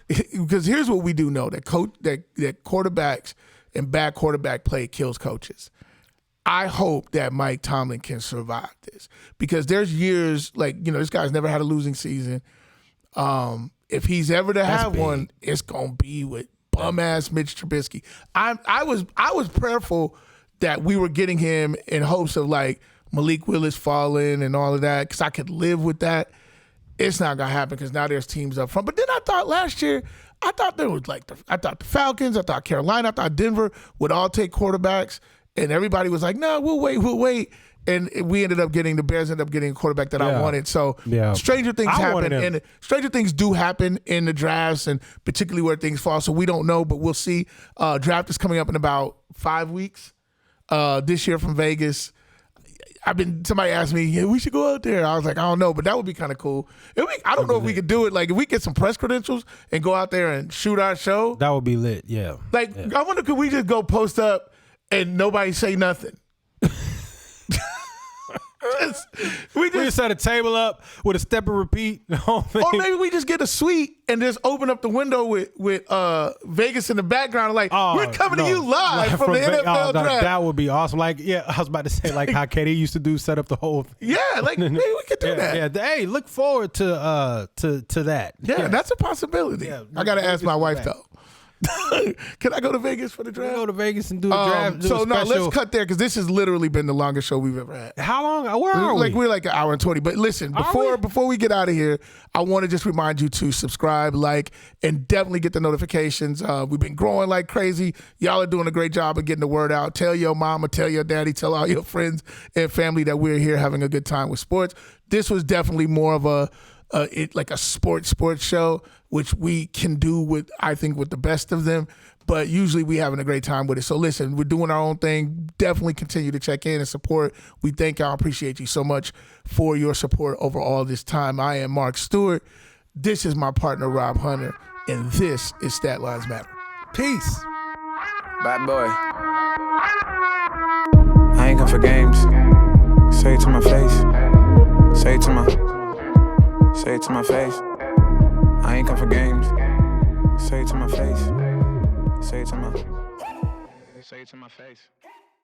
Because here's what we do know that quarterbacks and bad quarterback play kills coaches. I hope that Mike Tomlin can survive this because there's years this guy's never had a losing season. If he's ever to have one, it's gonna be with bum ass Mitch Trubisky. I was prayerful that we were getting him in hopes of like Malik Willis falling and all of that because I could live with that. It's not gonna happen because now there's teams up front. But then I thought last year, there was I thought the Falcons, I thought Carolina, I thought Denver would all take quarterbacks, and everybody was like, "No, we'll wait." And the Bears ended up getting a quarterback that I wanted. So stranger things happen, and stranger things do happen in the drafts, and particularly where things fall. So we don't know, but we'll see. Draft is coming up in about 5 weeks this year from Vegas. Somebody asked me, we should go out there. I was like, I don't know, but that would be kind of cool. I don't know if we could do it. Like if we get some press credentials and go out there and shoot our show. That would be lit, yeah. I wonder, could we just go post up and nobody say nothing? We just set a table up with a step and repeat. Or maybe we just get a suite and just open up the window with Vegas in the background. Like, we're coming to you live from the NFL draft. That would be awesome. I was about to say, how KD used to do, set up the whole thing. Yeah, maybe we could do that. Yeah, hey, look forward to that. Yeah, that's a possibility. Yeah, I got to ask my wife, though. Can I go to Vegas for the draft? Go to Vegas and do a draft. So no, let's cut there because this has literally been the longest show we've ever had. How long? Where are we? We're like an hour and 20. But listen, before we get out of here, I want to just remind you to subscribe, like, and definitely get the notifications. We've been growing like crazy. Y'all are doing a great job of getting the word out. Tell your mama, tell your daddy, tell all your friends and family that we're here having a good time with sports. This was definitely more of a sports show, which we can do with the best of them. But usually we having a great time with it. So listen, we're doing our own thing. Definitely continue to check in and support. We thank y'all. Appreciate you so much for your support over all this time. I am Mark Stewart. This is my partner, Rob Hunter. And this is Stat Lines Matter. Peace. Bad boy. I ain't come for games. Say it to my face. Say it to my face. I ain't come for games. Say it to my face. Say it to my face.